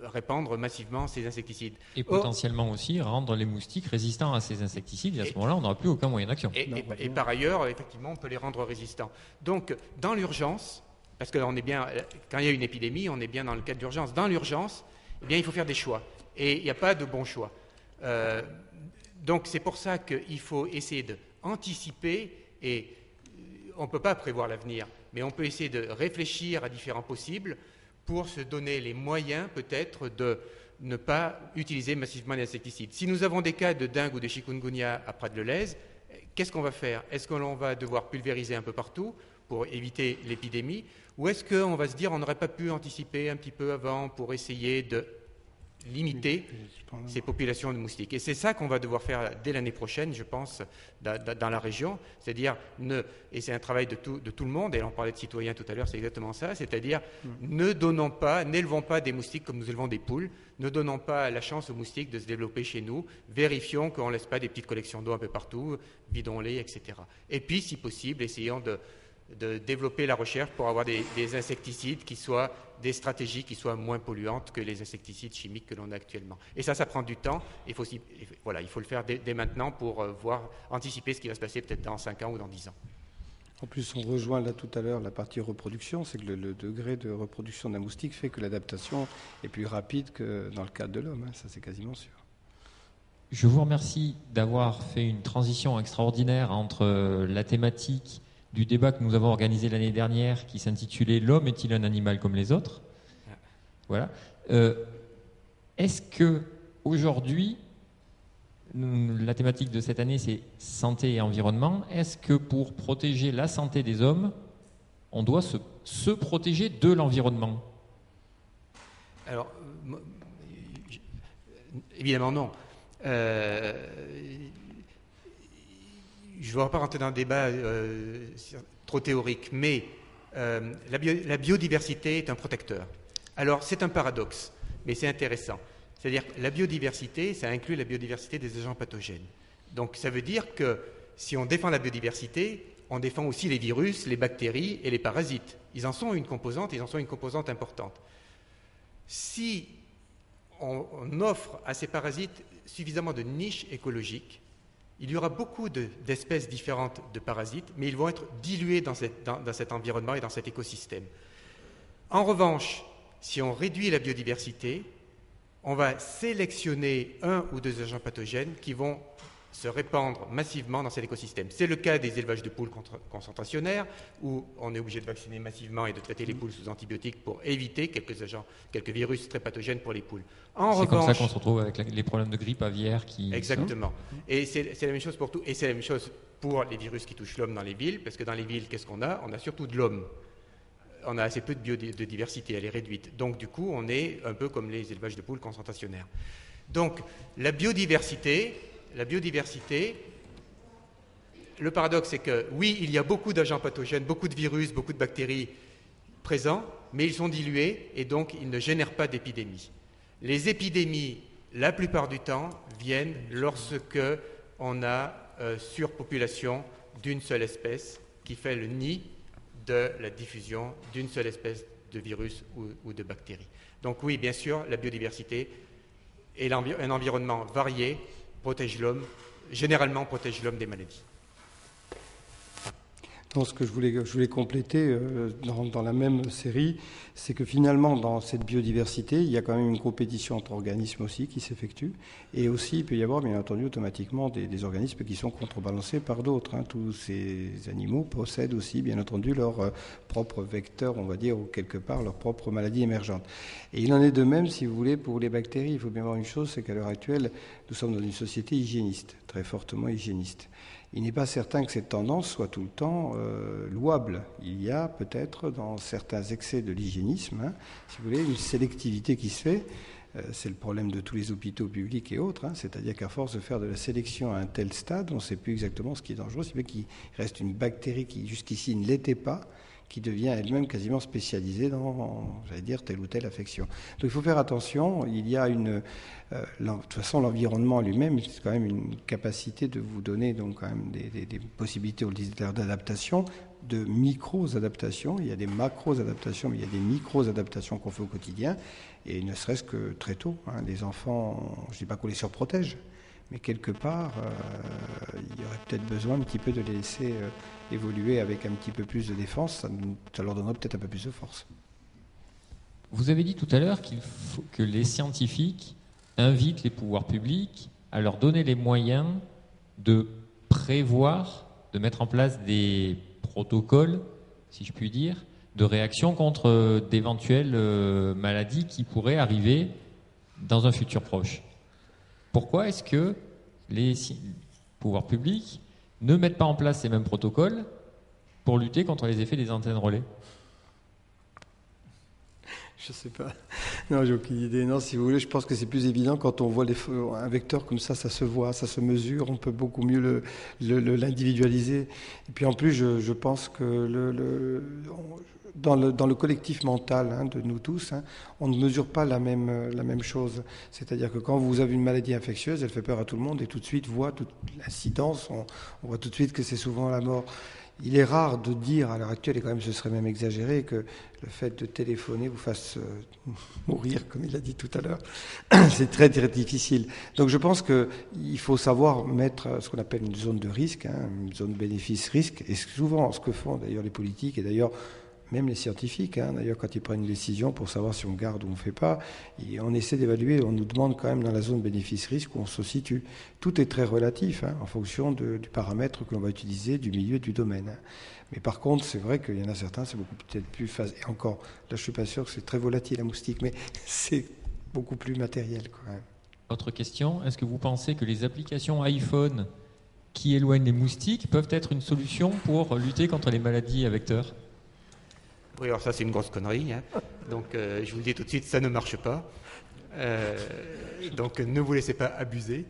répandre massivement ces insecticides. Et potentiellement aussi rendre les moustiques résistants à ces insecticides. Et à ce moment-là, on n'aura plus aucun moyen d'action. Et par ailleurs, effectivement, on peut les rendre résistants. Donc, dans l'urgence, parce que on est bien, quand il y a une épidémie, on est bien dans le cadre d'urgence. Dans l'urgence, eh bien, il faut faire des choix. Et il n'y a pas de bon choix. Donc, c'est pour ça qu'il faut essayer d'anticiper, et on ne peut pas prévoir l'avenir, mais on peut essayer de réfléchir à différents possibles pour se donner les moyens, peut-être, de ne pas utiliser massivement les insecticides. Si nous avons des cas de dengue ou de chikungunya à Prat-de-Lez, qu'est-ce qu'on va faire? Est-ce que l'on va devoir pulvériser un peu partout pour éviter l'épidémie? Ou est-ce qu'on va se dire on n'aurait pas pu anticiper un petit peu avant pour essayer de limiter ces populations de moustiques? Et c'est ça qu'on va devoir faire dès l'année prochaine, je pense, dans la région. C'est-à-dire, et c'est un travail de tout le monde, et on parlait de citoyens tout à l'heure, c'est exactement ça, c'est-à-dire n'élevons pas des moustiques comme nous élevons des poules, ne donnons pas la chance aux moustiques de se développer chez nous, vérifions qu'on ne laisse pas des petites collections d'eau un peu partout, vidons-les, etc. Et puis, si possible, essayons de développer la recherche pour avoir des insecticides qui soient des stratégies qui soient moins polluantes que les insecticides chimiques que l'on a actuellement. Et ça prend du temps. Il faut le faire dès maintenant pour anticiper ce qui va se passer peut-être dans 5 ans ou dans 10 ans. En plus, on rejoint là tout à l'heure la partie reproduction, c'est que le degré de reproduction d'un moustique fait que l'adaptation est plus rapide que dans le cadre de l'homme, ça c'est quasiment sûr. Je vous remercie d'avoir fait une transition extraordinaire entre la thématique du débat que nous avons organisé l'année dernière qui s'intitulait « L'homme est-il un animal comme les autres ?» Voilà. Est-ce que aujourd'hui, la thématique de cette année c'est santé et environnement, est-ce que pour protéger la santé des hommes, on doit se protéger de l'environnement? Alors, évidemment non. Je ne voudrais pas rentrer dans un débat trop théorique, mais la biodiversité est un protecteur. Alors, c'est un paradoxe, mais c'est intéressant. C'est-à-dire que la biodiversité, ça inclut la biodiversité des agents pathogènes. Donc, ça veut dire que si on défend la biodiversité, on défend aussi les virus, les bactéries et les parasites. Ils en sont une composante importante. Si on offre à ces parasites suffisamment de niches écologiques, il y aura beaucoup d'espèces différentes de parasites, mais ils vont être dilués dans cet environnement et dans cet écosystème. En revanche, si on réduit la biodiversité, on va sélectionner 1 ou 2 agents pathogènes qui vont se répandre massivement dans cet écosystème. C'est le cas des élevages de poules concentrationnaires, où on est obligé de vacciner massivement et de traiter les poules sous antibiotiques pour éviter quelques virus très pathogènes pour les poules. C'est comme ça qu'on se retrouve avec les problèmes de grippe aviaire qui... Exactement. Et c'est la même chose pour tout. Et c'est la même chose pour les virus qui touchent l'homme dans les villes, parce que dans les villes, qu'est-ce qu'on a? On a surtout de l'homme. On a assez peu de biodiversité, elle est réduite. Donc, du coup, on est un peu comme les élevages de poules concentrationnaires. Donc, la biodiversité, le paradoxe, c'est que, oui, il y a beaucoup d'agents pathogènes, beaucoup de virus, beaucoup de bactéries présents, mais ils sont dilués et donc ils ne génèrent pas d'épidémies. Les épidémies, la plupart du temps, viennent lorsque on a surpopulation d'une seule espèce qui fait le nid de la diffusion d'une seule espèce de virus ou de bactéries. Donc oui, bien sûr, la biodiversité et un environnement varié généralement protège l'homme des maladies. Donc, ce que je voulais compléter dans la même série, c'est que finalement, dans cette biodiversité, il y a quand même une compétition entre organismes aussi qui s'effectue. Et aussi, il peut y avoir, bien entendu, automatiquement des organismes qui sont contrebalancés par d'autres. Tous ces animaux possèdent aussi, bien entendu, leur propre vecteur, on va dire, ou quelque part, leur propre maladie émergente. Et il en est de même, si vous voulez, pour les bactéries. Il faut bien voir une chose, c'est qu'à l'heure actuelle, nous sommes dans une société hygiéniste, très fortement hygiéniste. Il n'est pas certain que cette tendance soit tout le temps louable. Il y a peut-être dans certains excès de l'hygiénisme, si vous voulez, une sélectivité qui se fait. C'est le problème de tous les hôpitaux publics et autres. C'est-à-dire qu'à force de faire de la sélection à un tel stade, on ne sait plus exactement ce qui est dangereux. C'est bien qu'il reste une bactérie qui jusqu'ici ne l'était pas, qui devient elle-même quasiment spécialisée dans, j'allais dire, telle ou telle affection. Donc il faut faire attention. Il y a de toute façon, l'environnement lui-même, c'est quand même une capacité de vous donner donc quand même des possibilités, on le disait tout à l'heure, d'adaptation, de micro-adaptations. Il y a des macro-adaptations, mais il y a des micro-adaptations qu'on fait au quotidien. Et ne serait-ce que très tôt. Les enfants, je ne dis pas qu'on les surprotège, mais quelque part, il y aurait peut-être besoin un petit peu de les laisser évoluer avec un petit peu plus de défense. Ça leur donnerait peut-être un peu plus de force. Vous avez dit tout à l'heure qu'il faut que les scientifiques invitent les pouvoirs publics à leur donner les moyens de prévoir, de mettre en place des protocoles, si je puis dire, de réaction contre d'éventuelles maladies qui pourraient arriver dans un futur proche. Pourquoi est-ce que les pouvoirs publics ne mettent pas en place ces mêmes protocoles pour lutter contre les effets des antennes relais ? Je sais pas. Non, j'ai aucune idée. Non, si vous voulez, je pense que c'est plus évident quand on voit un vecteur comme ça se voit, ça se mesure, on peut beaucoup mieux l'individualiser. Et puis en plus, je pense que dans le collectif mental de nous tous, on ne mesure pas la même chose. C'est-à-dire que quand vous avez une maladie infectieuse, elle fait peur à tout le monde et tout de suite voit toute l'incidence, on voit tout de suite que c'est souvent la mort. Il est rare de dire, à l'heure actuelle, et quand même ce serait même exagéré, que le fait de téléphoner vous fasse mourir, comme il l'a dit tout à l'heure. C'est très, très difficile. Donc je pense qu'il faut savoir mettre ce qu'on appelle une zone de risque, une zone bénéfice-risque, et souvent ce que font d'ailleurs les politiques, et d'ailleurs même les scientifiques, d'ailleurs quand ils prennent une décision pour savoir si on garde ou on ne fait pas, on essaie d'évaluer, on nous demande quand même dans la zone bénéfice-risque où on se situe. Tout est très relatif en fonction du paramètre que l'on va utiliser, du milieu, du domaine. Mais par contre, c'est vrai qu'il y en a certains, c'est beaucoup peut-être plus facile. Et encore, là je ne suis pas sûr que c'est très volatile la moustique, mais c'est beaucoup plus matériel quand même. Autre question, est-ce que vous pensez que les applications iPhone qui éloignent les moustiques peuvent être une solution pour lutter contre les maladies à vecteurs ? Oui, alors ça c'est une grosse connerie. Donc je vous le dis tout de suite, ça ne marche pas. Donc ne vous laissez pas abuser.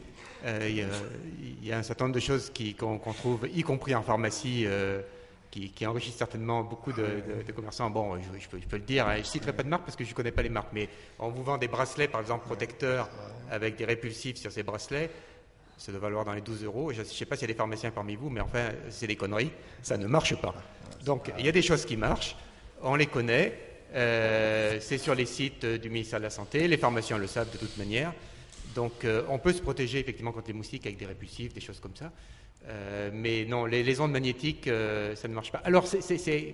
Il y a un certain nombre de choses qu'on trouve, y compris en pharmacie, qui enrichissent certainement beaucoup de commerçants. Bon, je peux le dire, je ne citerai pas de marque parce que je ne connais pas les marques, mais on vous vend des bracelets, par exemple, protecteurs avec des répulsifs sur ces bracelets. Ça doit valoir dans les 12 €. Je ne sais pas s'il y a des pharmaciens parmi vous, mais enfin, c'est des conneries. Ça ne marche pas. Donc il y a des choses qui marchent. On les connaît, c'est sur les sites du ministère de la Santé, les pharmaciens le savent de toute manière. Donc on peut se protéger effectivement contre les moustiques avec des répulsifs, des choses comme ça. Mais non, les ondes magnétiques, ça ne marche pas. Alors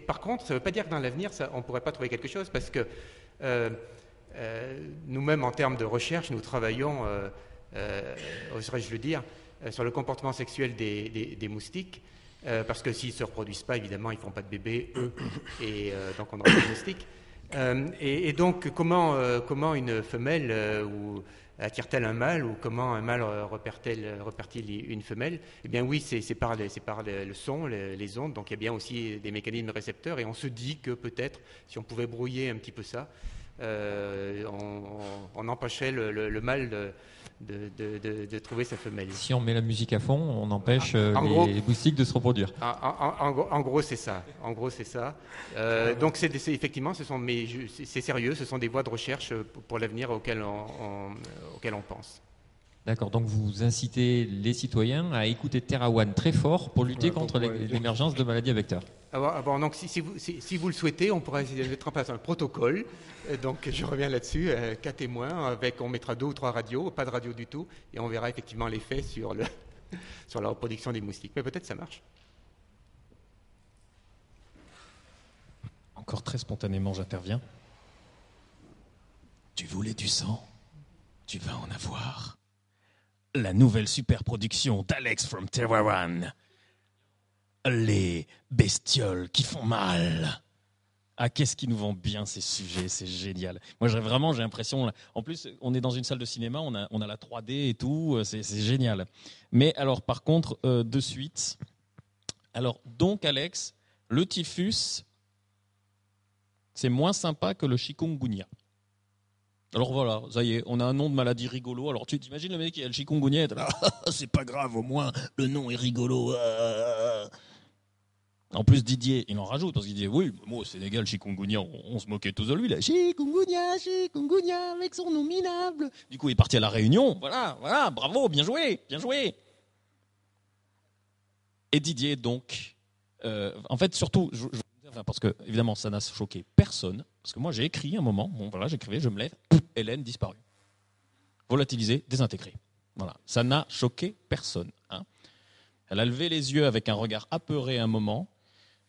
par contre, ça ne veut pas dire que dans l'avenir, on ne pourrait pas trouver quelque chose parce que nous-mêmes, en termes de recherche, nous travaillons, oserais-je le dire, sur le comportement sexuel des moustiques. Parce que s'ils ne se reproduisent pas, évidemment, ils ne font pas de bébés, eux, et donc on n'aura pas de moustiques. Et donc, comment une femelle attire-t-elle un mâle, ou comment un mâle repère-t-il une femelle ? Eh bien oui, c'est par le son, les ondes, donc il y a bien aussi des mécanismes récepteurs, et on se dit que peut-être, si on pouvait brouiller un petit peu ça, on empêcherait le mâle de trouver sa femelle. Si on met la musique à fond, on empêche les moustiques de se reproduire. En gros, c'est ça. Donc, effectivement, c'est sérieux. Ce sont des voies de recherche pour l'avenir auxquelles on pense. D'accord. Donc, vous incitez les citoyens à écouter Terra One très fort pour lutter contre l'émergence de maladies à vecteurs. Donc, si vous le souhaitez, on pourra essayer de mettre en place un protocole. Donc, je reviens là-dessus, 4 témoins, on mettra 2 ou 3 radios, pas de radio du tout, et on verra effectivement l'effet sur la reproduction des moustiques. Mais peut-être ça marche. encore très spontanément, j'interviens. Tu voulais du sang? Tu vas en avoir. La nouvelle superproduction d'Alex from Terra One. Les bestioles qui font mal. Ah, qu'est-ce qui nous vend bien ces sujets, c'est génial. Moi, j'ai l'impression... En plus, on est dans une salle de cinéma, on a la 3D et tout, c'est génial. Mais alors, par contre, de suite... Alors, donc, Alex, le typhus, c'est moins sympa que le chikungunya. Alors voilà, ça y est, on a un nom de maladie rigolo. Alors tu t'imagines le mec qui a le chikungunya, et là, c'est pas grave, au moins le nom est rigolo. En plus Didier, il en rajoute parce qu'il dit oui, moi au Sénégal, chikungunya, on se moquait tous de lui là. Chikungunya, avec son nom minable. Du coup, il est parti à la Réunion. Voilà, bravo, bien joué. Et Didier donc, en fait surtout. Parce que, évidemment, ça n'a choqué personne. Parce que moi, j'ai écrit un moment, j'écrivais, je me lève, Hélène disparue. Volatilisée, désintégrée. Voilà. Ça n'a choqué personne. Hein. Elle a levé les yeux avec un regard apeuré un moment.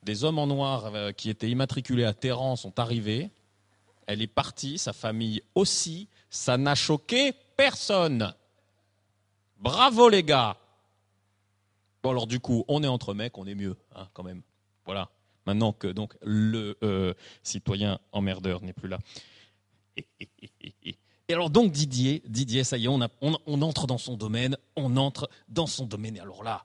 Des hommes en noir qui étaient immatriculés à Téhéran sont arrivés. Elle est partie, sa famille aussi. Ça n'a choqué personne. Bravo, les gars. Bon, alors, du coup, on est entre mecs, on est mieux, hein, quand même. Voilà. Maintenant que donc le citoyen emmerdeur n'est plus là. Et alors donc Didier, ça y est, on entre dans son domaine, et alors là,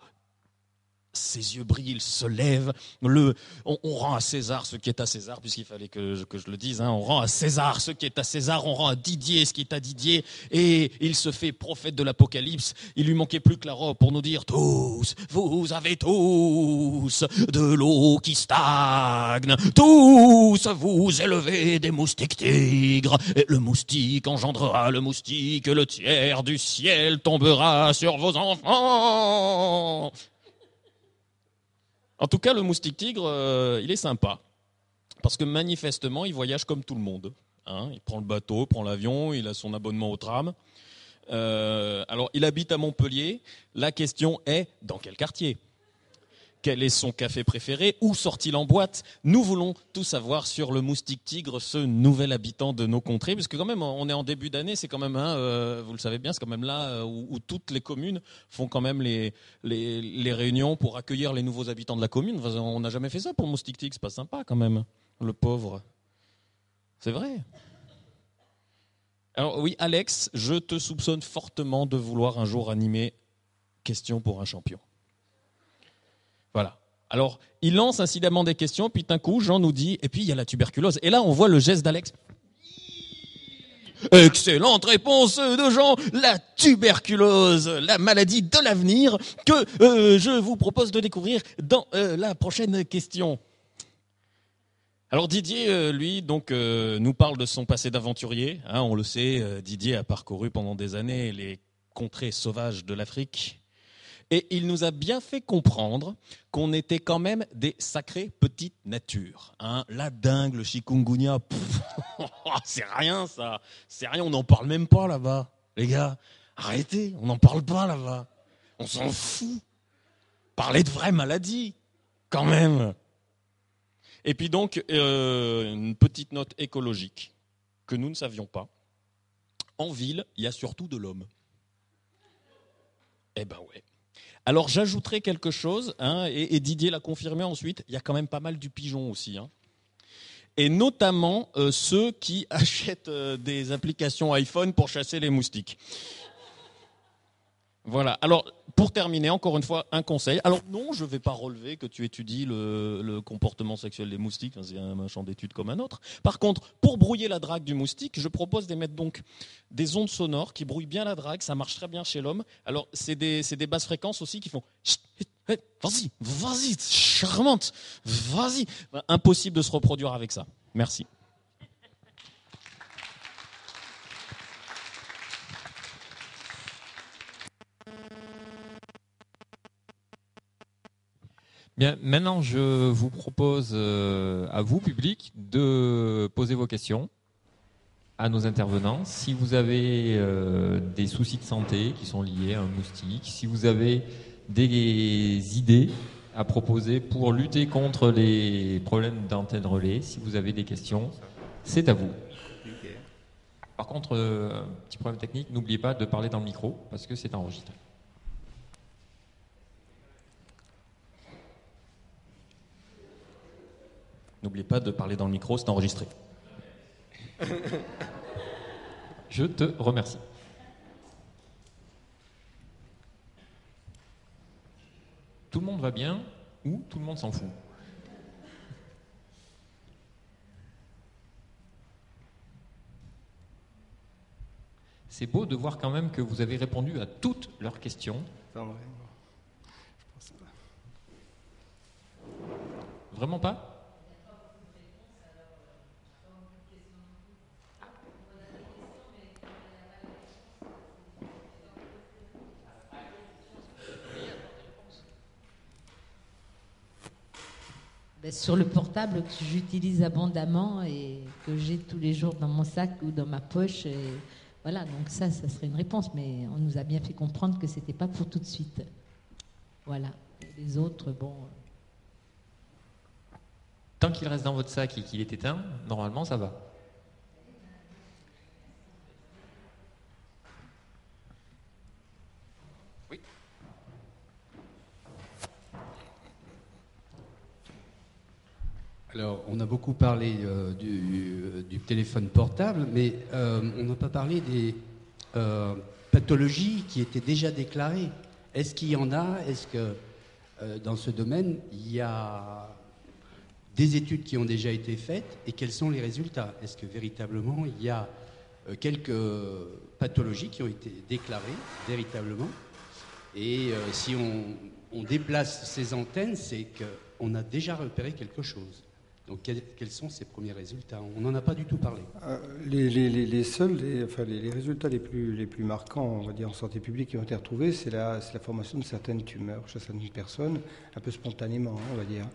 ses yeux brillent, il se lève, on rend à César ce qui est à César, puisqu'il fallait que je le dise, hein, on rend à César ce qui est à César, on rend à Didier ce qui est à Didier, et il se fait prophète de l'Apocalypse. Il lui manquait plus que la robe pour nous dire tous, vous avez tous de l'eau qui stagne, tous vous élevez des moustiques tigres, et le moustique engendrera le moustique, le tiers du ciel tombera sur vos enfants. En tout cas, le moustique tigre, il est sympa. Parce que manifestement, il voyage comme tout le monde. Hein. Il prend le bateau, prend l'avion, il a son abonnement au tram. Alors, il habite à Montpellier. La question est, dans quel quartier ? Quel est son café préféré? Où sort-il en boîte? Nous voulons tout savoir sur le moustique tigre, ce nouvel habitant de nos contrées. Parce que quand même, on est en début d'année, c'est quand même, vous le savez bien, c'est quand même là où toutes les communes font quand même les réunions pour accueillir les nouveaux habitants de la commune. Enfin, on n'a jamais fait ça pour le moustique tigre, c'est pas sympa quand même, le pauvre. C'est vrai. Alors oui, Alex, je te soupçonne fortement de vouloir un jour animer Question pour un champion. Voilà. Alors, il lance incidemment des questions, puis d'un coup, Jean nous dit, et puis il y a la tuberculose. Et là, on voit le geste d'Alex. Excellente réponse de Jean. La tuberculose, la maladie de l'avenir que je vous propose de découvrir dans la prochaine question. Alors Didier, lui, donc, nous parle de son passé d'aventurier. Hein, on le sait, Didier a parcouru pendant des années les contrées sauvages de l'Afrique. Et il nous a bien fait comprendre qu'on était quand même des sacrées petites natures. Hein. La dingue, le chikungunya, c'est rien ça. C'est rien, on n'en parle même pas là-bas. Les gars, arrêtez, on n'en parle pas là-bas. On s'en fout. Parlez de vraies maladies, quand même. Et puis donc, une petite note écologique que nous ne savions pas. En ville, il y a surtout de l'homme. Eh ben ouais. Alors j'ajouterai quelque chose, hein, et Didier l'a confirmé ensuite, il y a quand même pas mal du pigeon aussi. Hein. Et notamment ceux qui achètent des applications iPhone pour chasser les moustiques. Voilà, alors pour terminer, encore une fois, un conseil. Alors non, je ne vais pas relever que tu étudies le comportement sexuel des moustiques, c'est un champ d'étude comme un autre. Par contre, pour brouiller la drague du moustique, je propose d'émettre donc des ondes sonores qui brouillent bien la drague, ça marche très bien chez l'homme. Alors c'est des basses fréquences aussi qui font « vas-y, charmante, vas-y ». Impossible de se reproduire avec ça. Merci. Bien, maintenant, je vous propose à vous, public, de poser vos questions à nos intervenants. Si vous avez des soucis de santé qui sont liés à un moustique, si vous avez des idées à proposer pour lutter contre les problèmes d'antenne relais. Si vous avez des questions, c'est à vous. Par contre, un petit problème technique, n'oubliez pas de parler dans le micro parce que c'est enregistré. N'oubliez pas de parler dans le micro, c'est enregistré. Je te remercie. Tout le monde va bien ou tout le monde s'en fout? C'est beau de voir quand même que vous avez répondu à toutes leurs questions. Vraiment pas? Sur le portable que j'utilise abondamment et que j'ai tous les jours dans mon sac ou dans ma poche. Et voilà, donc ça serait une réponse. Mais on nous a bien fait comprendre que c'était pas pour tout de suite. Voilà. Et les autres, bon... Tant qu'il reste dans votre sac et qu'il est éteint, normalement ça va. Oui. Alors, on a beaucoup parlé du téléphone portable, mais on n'a pas parlé des pathologies qui étaient déjà déclarées. Est-ce qu'il y en a? Est-ce que dans ce domaine, il y a des études qui ont déjà été faites et quels sont les résultats? Est-ce que véritablement il y a quelques pathologies qui ont été déclarées véritablement? Et si on déplace ces antennes, c'est qu'on a déjà repéré quelque chose. Donc quels sont ces premiers résultats? On n'en a pas du tout parlé. Les résultats les plus marquants, on va dire, en santé publique qui ont été retrouvés, c'est la formation de certaines tumeurs chez certaines personnes, un peu spontanément, on va dire.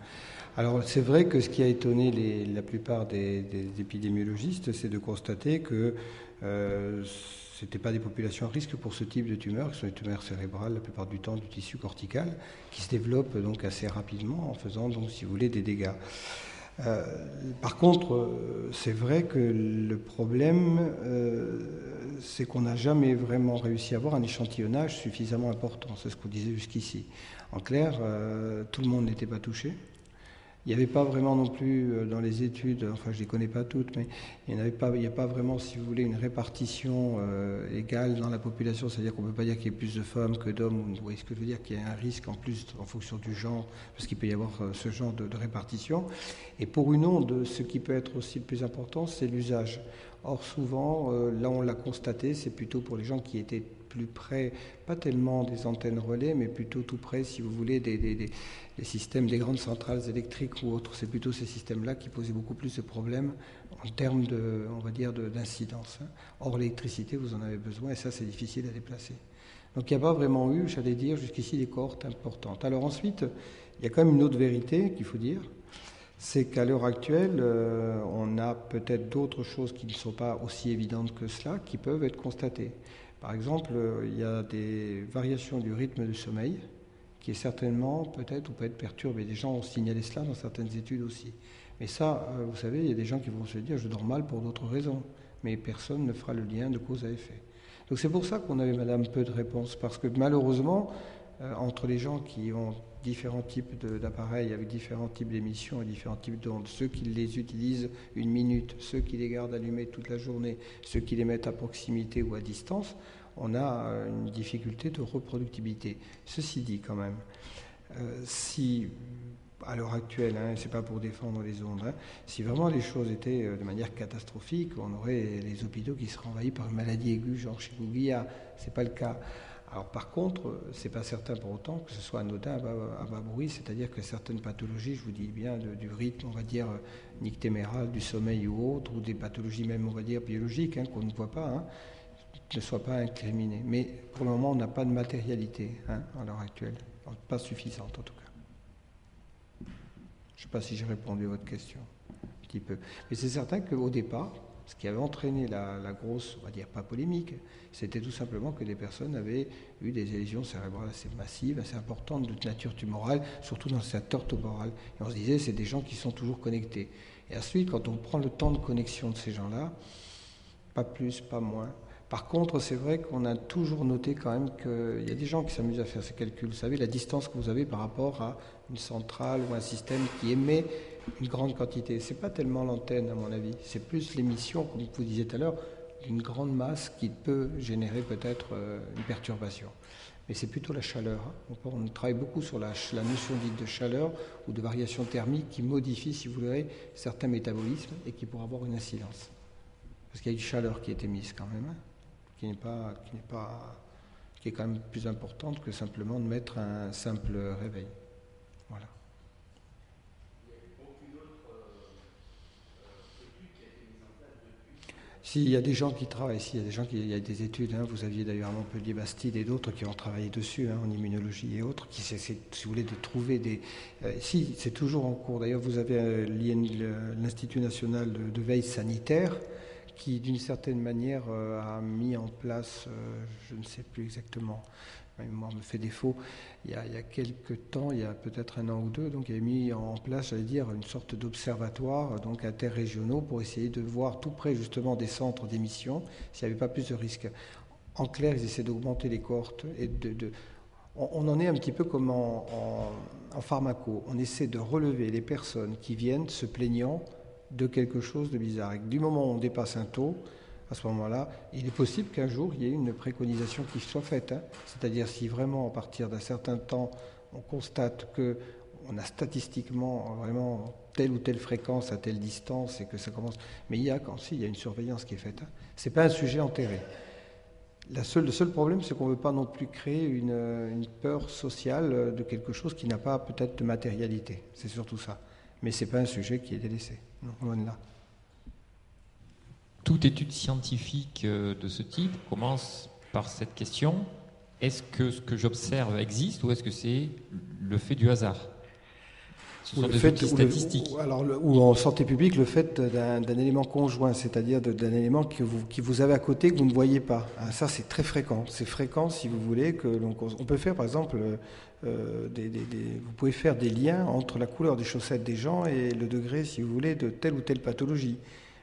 Alors c'est vrai que ce qui a étonné la plupart des épidémiologistes, c'est de constater que ce n'étaient pas des populations à risque pour ce type de tumeurs, qui sont des tumeurs cérébrales la plupart du temps du tissu cortical, qui se développent donc assez rapidement en faisant donc, si vous voulez, des dégâts. Par contre, c'est vrai que le problème, c'est qu'on n'a jamais vraiment réussi à avoir un échantillonnage suffisamment important. C'est ce qu'on disait jusqu'ici. En clair, tout le monde n'était pas touché. Il n'y avait pas vraiment non plus dans les études, enfin je ne les connais pas toutes, mais il n'y a pas vraiment, si vous voulez, une répartition égale dans la population. C'est-à-dire qu'on ne peut pas dire qu'il y ait plus de femmes que d'hommes. Vous voyez ce que je veux dire? Qu'il y a un risque en plus en fonction du genre, parce qu'il peut y avoir ce genre de répartition. Et pour une onde, ce qui peut être aussi le plus important, c'est l'usage. Or souvent, là on l'a constaté, c'est plutôt pour les gens qui étaient plus près, pas tellement des antennes relais, mais plutôt tout près, si vous voulez, des systèmes, des grandes centrales électriques ou autres. C'est plutôt ces systèmes-là qui posaient beaucoup plus de problèmes en termes de, on va dire, d'incidence. Or, l'électricité, vous en avez besoin, et ça, c'est difficile à déplacer. Donc, il n'y a pas vraiment eu, j'allais dire, jusqu'ici, des cohortes importantes. Alors ensuite, il y a quand même une autre vérité qu'il faut dire, c'est qu'à l'heure actuelle, on a peut-être d'autres choses qui ne sont pas aussi évidentes que cela, qui peuvent être constatées. Par exemple, il y a des variations du rythme du sommeil qui est certainement peut-être ou peut être perturbé. Des gens ont signalé cela dans certaines études aussi. Mais ça, vous savez, il y a des gens qui vont se dire « je dors mal pour d'autres raisons ». Mais personne ne fera le lien de cause à effet. Donc c'est pour ça qu'on avait, madame, peu de réponses. Parce que malheureusement, entre les gens qui ont différents types d'appareils avec différents types d'émissions et différents types d'ondes, ceux qui les utilisent une minute, ceux qui les gardent allumés toute la journée, ceux qui les mettent à proximité ou à distance, on a une difficulté de reproductibilité. Ceci dit, quand même, si à l'heure actuelle, c'est pas pour défendre les ondes, si vraiment les choses étaient de manière catastrophique, on aurait les hôpitaux qui seraient envahis par une maladie aiguë, genre chikungunya. C'est pas le cas. Alors par contre, c'est pas certain pour autant que ce soit anodin à bas bruit, c'est-à-dire que certaines pathologies, je vous dis bien, du rythme, on va dire nictéméral, du sommeil ou autre, ou des pathologies même, on va dire, biologiques, qu'on ne voit pas, ne soient pas incriminées. Mais pour le moment, on n'a pas de matérialité à l'heure actuelle, pas suffisante en tout cas. Je ne sais pas si j'ai répondu à votre question, un petit peu. Mais c'est certain qu'au départ, Ce qui avait entraîné la grosse, on va dire pas polémique, c'était tout simplement que des personnes avaient eu des lésions cérébrales assez massives, assez importantes, de nature tumorale, surtout dans le secteur tumoral. Et on se disait, c'est des gens qui sont toujours connectés. Et ensuite, quand on prend le temps de connexion de ces gens-là, pas plus, pas moins. Par contre, c'est vrai qu'on a toujours noté quand même qu'il y a des gens qui s'amusent à faire ces calculs. Vous savez, la distance que vous avez par rapport à une centrale ou un système qui émet une grande quantité. Ce n'est pas tellement l'antenne, à mon avis. C'est plus l'émission, comme vous disiez tout à l'heure, d'une grande masse qui peut générer peut-être une perturbation. Mais c'est plutôt la chaleur. On travaille beaucoup sur la notion dite de chaleur ou de variation thermique qui modifie, si vous voulez, certains métabolismes et qui pourra avoir une incidence. Parce qu'il y a une chaleur qui est émise quand même, qui est quand même plus importante que simplement de mettre un simple réveil. Voilà. Si, il y a des gens qui travaillent, il y a des études, vous aviez d'ailleurs à Montpellier Bastide et d'autres qui ont travaillé dessus, en immunologie et autres, qui essaient, si vous voulez, de trouver des... si, c'est toujours en cours. D'ailleurs, vous avez l'Institut national de veille sanitaire, qui, d'une certaine manière, a mis en place, je ne sais plus exactement, ma mémoire me fait défaut, il y a quelques temps, il y a peut-être 1 an ou 2, donc il a mis en place, j'allais dire, une sorte d'observatoire, donc interrégionaux, pour essayer de voir tout près, justement, des centres d'émission, s'il n'y avait pas plus de risques. En clair, ils essaient d'augmenter les cohortes et on en est un petit peu comme en pharmaco. On essaie de relever les personnes qui viennent se plaignant de quelque chose de bizarre. Et du moment où on dépasse un taux, à ce moment-là, il est possible qu'un jour, il y ait une préconisation qui soit faite. C'est-à-dire si vraiment, à partir d'un certain temps, on constate qu'on a statistiquement vraiment telle ou telle fréquence à telle distance et que ça commence... Mais il y a une surveillance qui est faite. Ce n'est pas un sujet enterré. Le seul problème, c'est qu'on ne veut pas non plus créer une peur sociale de quelque chose qui n'a pas peut-être de matérialité. C'est surtout ça. Mais ce n'est pas un sujet qui est délaissé. Non, loin de là. Toute étude scientifique de ce type commence par cette question. Est-ce que ce que j'observe existe ou est-ce que c'est le fait du hasard? Ce sont des outils statistiques. Ou en santé publique, le fait d'un élément conjoint, c'est-à-dire d'un élément qui vous avez à côté que vous ne voyez pas. Ça, c'est très fréquent. C'est fréquent, si vous voulez, on peut faire, par exemple, vous pouvez faire des liens entre la couleur des chaussettes des gens et le degré, si vous voulez, de telle ou telle pathologie.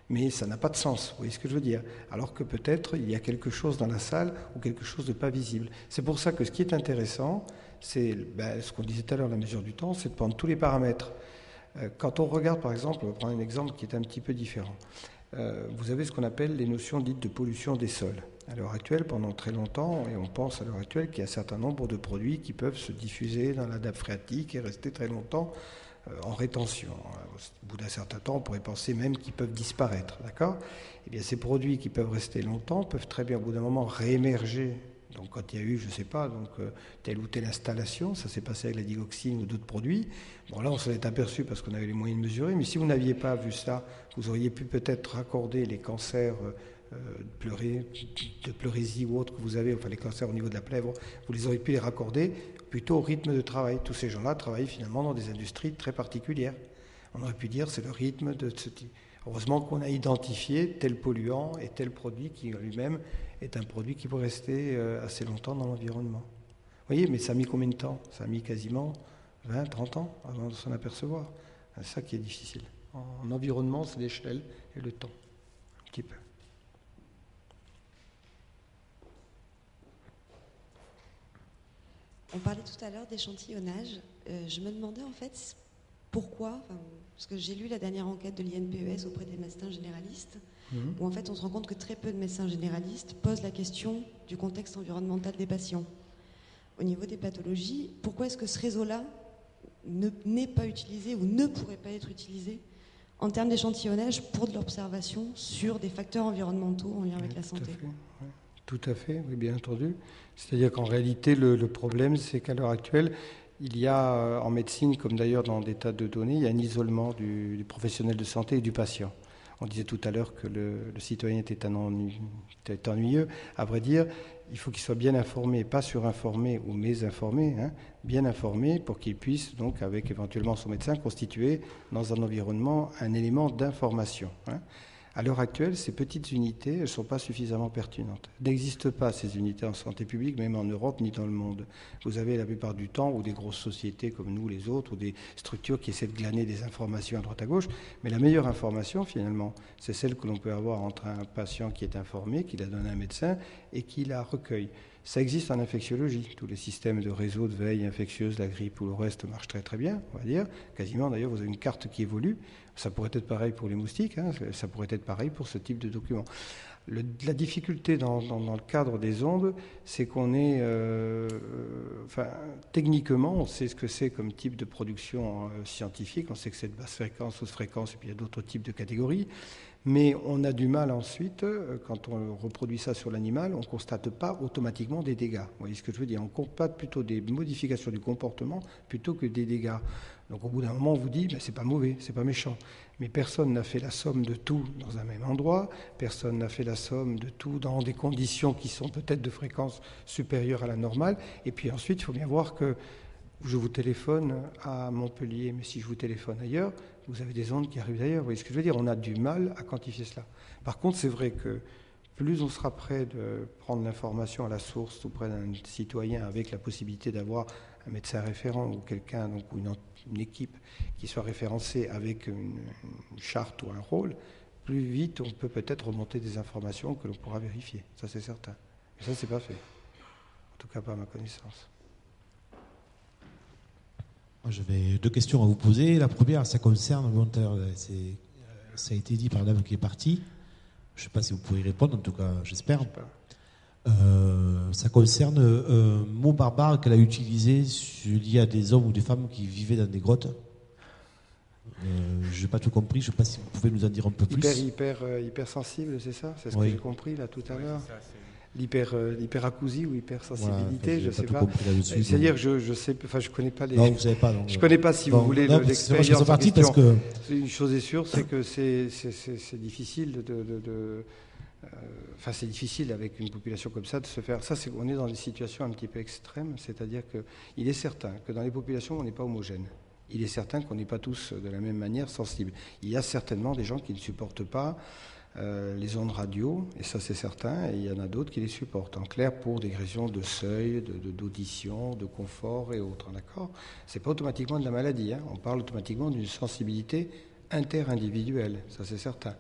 Mais ça n'a pas de sens, vous voyez ce que je veux dire? Alors que peut-être il y a quelque chose dans la salle ou quelque chose de pas visible. C'est pour ça que ce qui est intéressant, c'est ce qu'on disait tout à l'heure, la mesure du temps, c'est de prendre tous les paramètres. Quand on regarde, par exemple, on va prendre un exemple qui est un petit peu différent. Vous avez ce qu'on appelle les notions dites de pollution des sols. À l'heure actuelle, pendant très longtemps, et on pense à l'heure actuelle qu'il y a un certain nombre de produits qui peuvent se diffuser dans la nappe phréatique et rester très longtemps en rétention. Au bout d'un certain temps, on pourrait penser même qu'ils peuvent disparaître, d'accord? Eh bien, ces produits qui peuvent rester longtemps peuvent très bien, au bout d'un moment, réémerger. Donc, quand il y a eu, je ne sais pas, telle ou telle installation, ça s'est passé avec la digoxine ou d'autres produits. Bon, là, on s'en est aperçu parce qu'on avait les moyens de mesurer, mais si vous n'aviez pas vu ça, vous auriez pu peut-être raccorder les cancers de pleurésie ou autres que vous avez, enfin les cancers au niveau de la plèvre, vous les auriez pu les raccorder plutôt au rythme de travail. Tous ces gens-là travaillent finalement dans des industries très particulières. On aurait pu dire c'est le rythme de ce type. Heureusement qu'on a identifié tel polluant et tel produit qui lui-même est un produit qui peut rester assez longtemps dans l'environnement. Vous voyez, mais ça a mis combien de temps? Ça a mis quasiment 20, 30 ans avant de s'en apercevoir. C'est ça qui est difficile. En environnement, c'est l'échelle et le temps. Un petit peu. On parlait tout à l'heure d'échantillonnage. Je me demandais en fait pourquoi, parce que j'ai lu la dernière enquête de l'INPES auprès des médecins généralistes, où en fait on se rend compte que très peu de médecins généralistes posent la question du contexte environnemental des patients. Au niveau des pathologies, pourquoi est-ce que ce réseau-là n'est pas utilisé ou ne pourrait pas être utilisé en termes d'échantillonnage pour de l'observation sur des facteurs environnementaux en lien avec la santé? Tout à fait, oui, bien entendu. C'est-à-dire qu'en réalité, le problème, c'est qu'à l'heure actuelle, il y a en médecine, comme d'ailleurs dans des tas de données, il y a un isolement du professionnel de santé et du patient. On disait tout à l'heure que le citoyen était ennuyeux. À vrai dire, il faut qu'il soit bien informé, pas surinformé ou mésinformé, bien informé pour qu'il puisse, donc, avec éventuellement son médecin, constituer dans un environnement un élément d'information. À l'heure actuelle, ces petites unités, elles ne sont pas suffisamment pertinentes. Il n'existe pas ces unités en santé publique, même en Europe ni dans le monde. Vous avez la plupart du temps ou des grosses sociétés comme nous, les autres, ou des structures qui essaient de glaner des informations à droite à gauche. Mais la meilleure information, finalement, c'est celle que l'on peut avoir entre un patient qui est informé, qui la donne à un médecin et qui la recueille. Ça existe en infectiologie. Tous les systèmes de réseau de veille infectieuse, la grippe ou le reste marchent très très bien, on va dire. Quasiment, d'ailleurs, vous avez une carte qui évolue. Ça pourrait être pareil pour les moustiques, hein, ça pourrait être pareil pour ce type de document. La difficulté dans le cadre des ondes, c'est qu'on est... techniquement, on sait ce que c'est comme type de production scientifique. On sait que c'est de basse fréquence, haute fréquence, et puis il y a d'autres types de catégories. Mais on a du mal ensuite, quand on reproduit ça sur l'animal, on ne constate pas automatiquement des dégâts. Vous voyez ce que je veux dire? On constate plutôt des modifications du comportement plutôt que des dégâts. Donc au bout d'un moment, on vous dit, c'est pas mauvais, c'est pas méchant. Mais personne n'a fait la somme de tout dans un même endroit, personne n'a fait la somme de tout dans des conditions qui sont peut-être de fréquence supérieure à la normale. Et puis ensuite, il faut bien voir que je vous téléphone à Montpellier, mais si je vous téléphone ailleurs, vous avez des ondes qui arrivent d'ailleurs. Vous voyez ce que je veux dire? On a du mal à quantifier cela. Par contre, c'est vrai que plus on sera prêt de prendre l'information à la source auprès d'un citoyen avec la possibilité d'avoir un médecin référent ou quelqu'un, donc, ou une équipe qui soit référencée avec une charte ou un rôle, plus vite on peut peut-être remonter des informations que l'on pourra vérifier. Ça, c'est certain. Mais ça, c'est pas fait. En tout cas, pas à ma connaissance. J'avais 2 questions à vous poser. La première, ça concerne, ça a été dit par la dame qui est partie. Je ne sais pas si vous pouvez y répondre, en tout cas, j'espère. Ça concerne un mot barbare qu'elle a utilisé lié à des hommes ou des femmes qui vivaient dans des grottes. Je n'ai pas tout compris. Je ne sais pas si vous pouvez nous en dire un peu plus. Hypersensible, c'est ça? C'est ce que j'ai compris là tout à l'heure. L'hyperacousie ou hypersensibilité, je ne sais pas. C'est-à-dire, je sais, enfin, je connais pas les. Non, vous savez pas. Je connais pas, si vous voulez, l'expérience. Parce que une chose est sûre, c'est que c'est difficile enfin, c'est difficile avec une population comme ça de se faire. Ça, on est dans des situations un petit peu extrêmes, c'est-à-dire qu'il est certain que dans les populations, on n'est pas homogène. Il est certain qu'on n'est pas tous de la même manière sensibles. Il y a certainement des gens qui ne supportent pas les ondes radio, et ça c'est certain, et il y en a d'autres qui les supportent. En clair, pour des raisons de seuil, d'audition, de confort et autres. D'accord ? C'est pas automatiquement de la maladie. Hein. On parle automatiquement d'une sensibilité interindividuelle, ça c'est certain.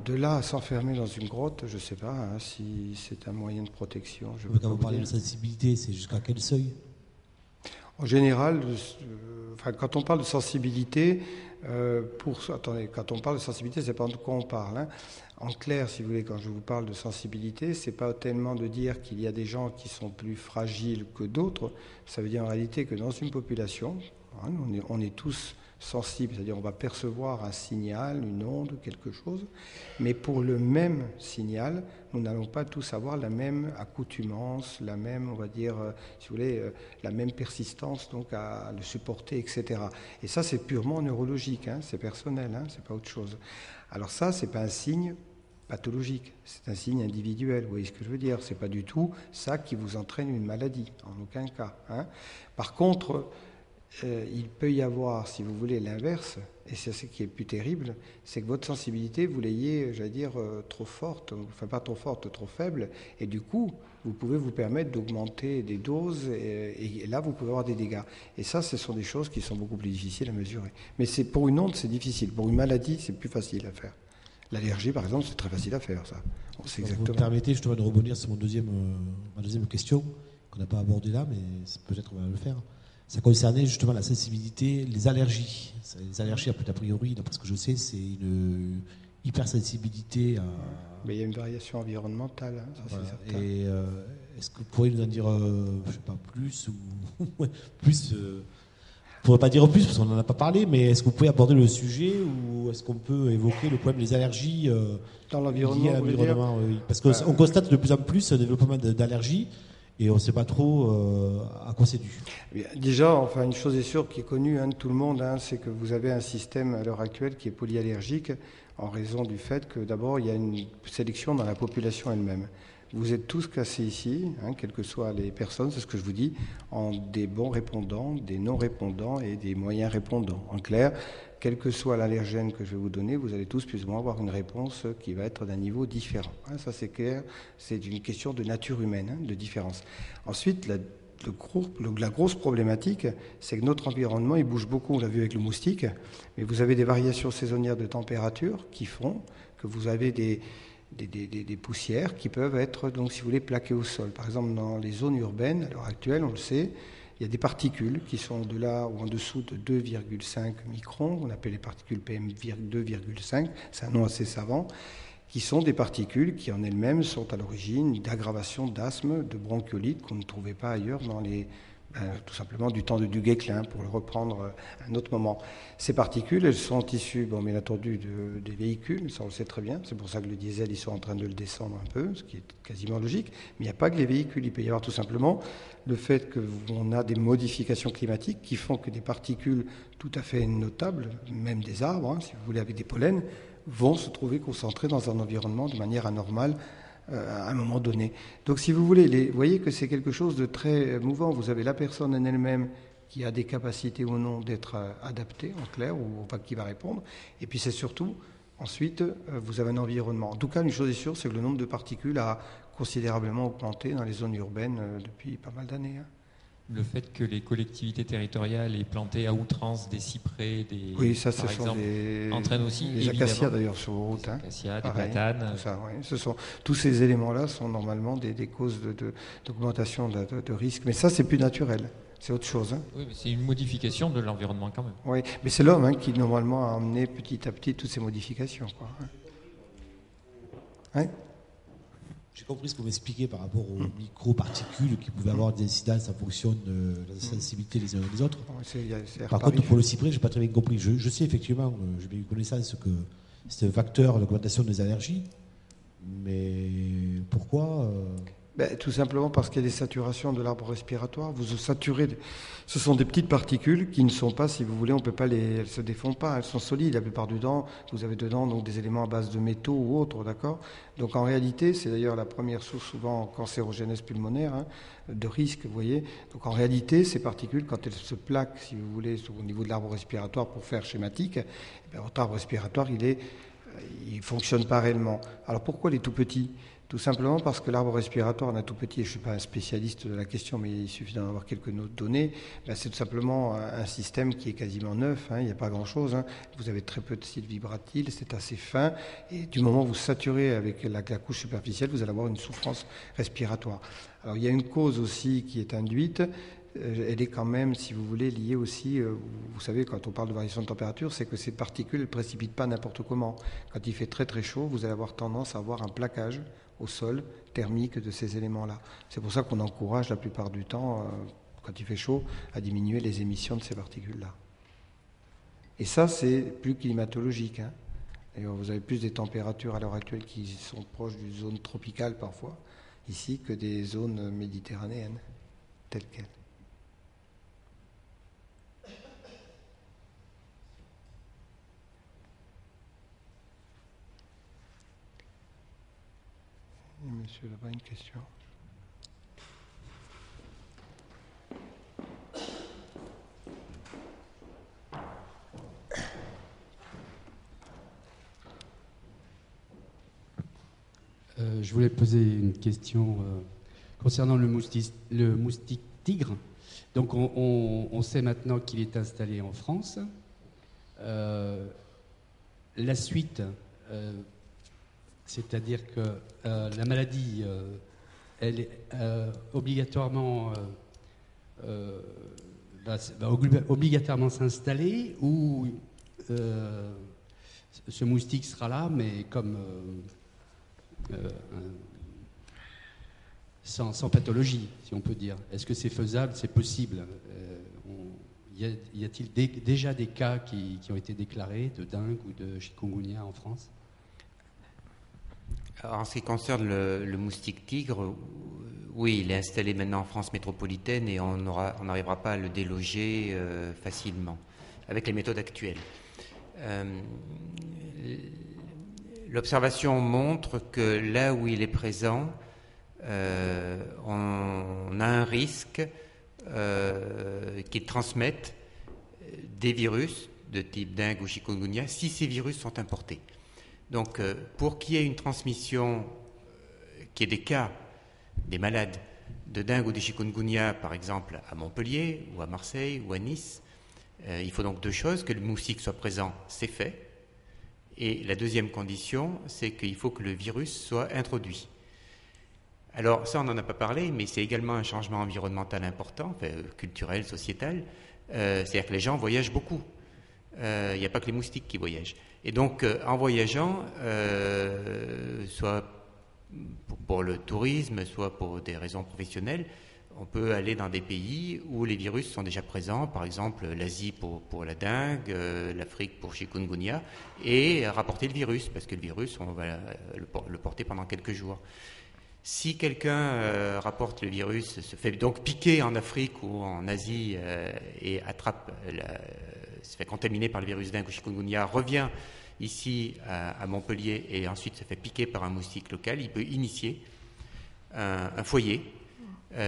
De là à s'enfermer dans une grotte, je ne sais pas si c'est un moyen de protection. Quand vous parlez de sensibilité, c'est jusqu'à quel seuil ? En général, quand on parle de sensibilité, quand on parle de sensibilité, c'est pas de quoi on parle. Hein. En clair, si vous voulez, quand je vous parle de sensibilité, c'est pas tellement de dire qu'il y a des gens qui sont plus fragiles que d'autres. Ça veut dire en réalité que dans une population, on est tous sensibles, c'est-à-dire on va percevoir un signal, une onde, quelque chose, mais pour le même signal, nous n'allons pas tous avoir la même accoutumance, la même, on va dire, si vous voulez, la même persistance donc à le supporter, etc. Et ça, c'est purement neurologique, hein, c'est personnel, hein, c'est pas autre chose. Alors ça, c'est pas un signe pathologique, c'est un signe individuel, vous voyez ce que je veux dire, c'est pas du tout ça qui vous entraîne une maladie, en aucun cas. Hein. Par contre, il peut y avoir, si vous voulez, l'inverse, et c'est ce qui est plus terrible, c'est que votre sensibilité, vous l'ayez, j'allais dire, trop forte, enfin pas trop forte, trop faible, et du coup, vous pouvez vous permettre d'augmenter des doses, et là, vous pouvez avoir des dégâts. Et ça, ce sont des choses qui sont beaucoup plus difficiles à mesurer. Mais pour une onde, c'est difficile. Pour une maladie, c'est plus facile à faire. L'allergie, par exemple, c'est très facile à faire, ça. Vous me permettez justement de rebondir sur ma deuxième question, qu'on n'a pas abordée là, mais peut-être on va le faire. Ça concernait justement la sensibilité, les allergies. Les allergies, a priori, d'après ce que je sais, c'est une hypersensibilité à... Mais il y a une variation environnementale, hein, ça voilà. C'est certain. Et est-ce que vous pourriez nous en dire, je sais pas, plus ou plus je ne pourrais pas dire plus parce qu'on n'en a pas parlé, mais est-ce que vous pouvez aborder le sujet ou est-ce qu'on peut évoquer le problème des allergies dans l'environnement, liées à l'environnement, oui. Parce qu'on constate de plus en plus un développement d'allergies. Et on ne sait pas trop à quoi c'est dû. Déjà, enfin, une chose est sûre qui est connue de tout le monde, c'est que vous avez un système à l'heure actuelle qui est polyallergique en raison du fait que d'abord il y a une sélection dans la population elle-même. Vous êtes tous classés ici, quelles que soient les personnes, c'est ce que je vous dis, en des bons répondants, des non-répondants et des moyens répondants. En clair, quel que soit l'allergène que je vais vous donner, vous allez tous plus ou moins avoir une réponse qui va être d'un niveau différent. Ça c'est clair, c'est une question de nature humaine, de différence. Ensuite, la grosse problématique, c'est que notre environnement, il bouge beaucoup, on l'a vu avec le moustique, mais vous avez des variations saisonnières de température qui font que vous avez des poussières qui peuvent être, donc, si vous voulez, plaquées au sol. Par exemple, dans les zones urbaines, à l'heure actuelle, on le sait, il y a des particules qui sont au-delà ou en dessous de 2,5 microns, on appelle les particules PM2,5, c'est un nom assez savant, qui sont des particules qui en elles-mêmes sont à l'origine d'aggravation d'asthme, de bronchiolite qu'on ne trouvait pas ailleurs dans tout simplement du temps de Duguay-Clin, pour le reprendre à un autre moment. Ces particules, elles sont issues, bien entendu, des véhicules, ça on le sait très bien, c'est pour ça que le diesel, ils sont en train de le descendre un peu, ce qui est quasiment logique, mais il n'y a pas que les véhicules, il peut y avoir tout simplement le fait qu'on a des modifications climatiques qui font que des particules tout à fait notables, même des arbres, si vous voulez, avec des pollens, vont se trouver concentrés dans un environnement de manière anormale à un moment donné. Donc si vous voulez, vous voyez que c'est quelque chose de très mouvant. Vous avez la personne en elle-même qui a des capacités ou non d'être adaptée, en clair, ou pas qui va répondre. Et puis c'est surtout, ensuite, vous avez un environnement. En tout cas, une chose est sûre, c'est que le nombre de particules a considérablement augmenté dans les zones urbaines depuis pas mal d'années. Le fait que les collectivités territoriales aient planté à outrance des cyprès, oui, ça, par exemple, entraîne aussi les acacias d'ailleurs sur vos routes. Des acacias, des platanes. Tous ces éléments-là sont normalement des causes d'augmentation de risque. Mais ça, c'est plus naturel. C'est autre chose. Oui, mais c'est une modification de l'environnement quand même. Oui, mais c'est l'homme qui normalement a amené petit à petit toutes ces modifications. Ouais. J'ai compris ce que vous m'expliquez par rapport aux micro-particules qui pouvaient avoir des incidences en fonction de la sensibilité des uns et des autres. Par contre, pour le cyprès, je n'ai pas très bien compris. Je sais effectivement, j'ai bien eu connaissance que c'est un facteur d'augmentation des allergies, mais pourquoi tout simplement parce qu'il y a des saturations de l'arbre respiratoire. Vous saturez. Ce sont des petites particules qui ne sont pas, si vous voulez, elles ne se défont pas, elles sont solides. La plupart du temps, vous avez dedans donc, des éléments à base de métaux ou autres, d'accord ? Donc en réalité, c'est d'ailleurs la première source souvent cancérogénèse pulmonaire, de risque, vous voyez. Donc en réalité, ces particules, quand elles se plaquent, si vous voulez, au niveau de l'arbre respiratoire, pour faire schématique, votre arbre respiratoire, il fonctionne pas réellement. Alors pourquoi les tout petits ? Tout simplement parce que l'arbre respiratoire en a tout petit, et je ne suis pas un spécialiste de la question, mais il suffit d'en avoir quelques données, c'est tout simplement un système qui est quasiment neuf, il n'y a pas grand-chose. Vous avez très peu de cils vibratiles, c'est assez fin, et du moment où vous saturez avec la couche superficielle, vous allez avoir une souffrance respiratoire. Alors il y a une cause aussi qui est induite, elle est quand même, si vous voulez, liée aussi, vous savez, quand on parle de variation de température, c'est que ces particules ne précipitent pas n'importe comment. Quand il fait très très chaud, vous allez avoir tendance à avoir un plaquage au sol thermique de ces éléments-là. C'est pour ça qu'on encourage la plupart du temps, quand il fait chaud, à diminuer les émissions de ces particules-là. Et ça, c'est plus climatologique. D'ailleurs, vous avez plus des températures à l'heure actuelle qui sont proches d'une zone tropicale parfois, ici, que des zones méditerranéennes, telles quelles. Monsieur, là-bas, une question. Je voulais poser une question concernant le moustique tigre. Donc on sait maintenant qu'il est installé en France. La suite, c'est-à-dire que la maladie, elle est obligatoirement va obligatoirement s'installer, ou ce moustique sera là, mais comme sans pathologie, si on peut dire. Est-ce que c'est faisable, c'est possible? Y a-t-il déjà des cas qui ont été déclarés de dengue ou de chikungunya en France? Alors, en ce qui concerne le moustique tigre, oui, il est installé maintenant en France métropolitaine et on n'arrivera pas à le déloger facilement avec les méthodes actuelles. L'observation montre que là où il est présent, on a un risque qu'il transmette des virus, de type dengue ou chikungunya si ces virus sont importés. Donc, pour qu'il y ait une transmission, qu'il y ait des cas, des malades de dengue ou de chikungunya, par exemple, à Montpellier ou à Marseille ou à Nice, il faut donc deux choses, que le moustique soit présent, c'est fait. Et la deuxième condition, c'est qu'il faut que le virus soit introduit. Alors, ça, on n'en a pas parlé, mais c'est également un changement environnemental important, culturel, sociétal. C'est-à-dire que les gens voyagent beaucoup. Il n'y a pas que les moustiques qui voyagent. Et donc, en voyageant, soit pour le tourisme, soit pour des raisons professionnelles, on peut aller dans des pays où les virus sont déjà présents, par exemple l'Asie pour la dengue, l'Afrique pour chikungunya, et rapporter le virus, parce que le virus, on va le porter pendant quelques jours. Si quelqu'un rapporte le virus, se fait donc piquer en Afrique ou en Asie et se fait contaminer par le virus dengue ou chikungunya, revient ici à Montpellier et ensuite se fait piquer par un moustique local, il peut initier un foyer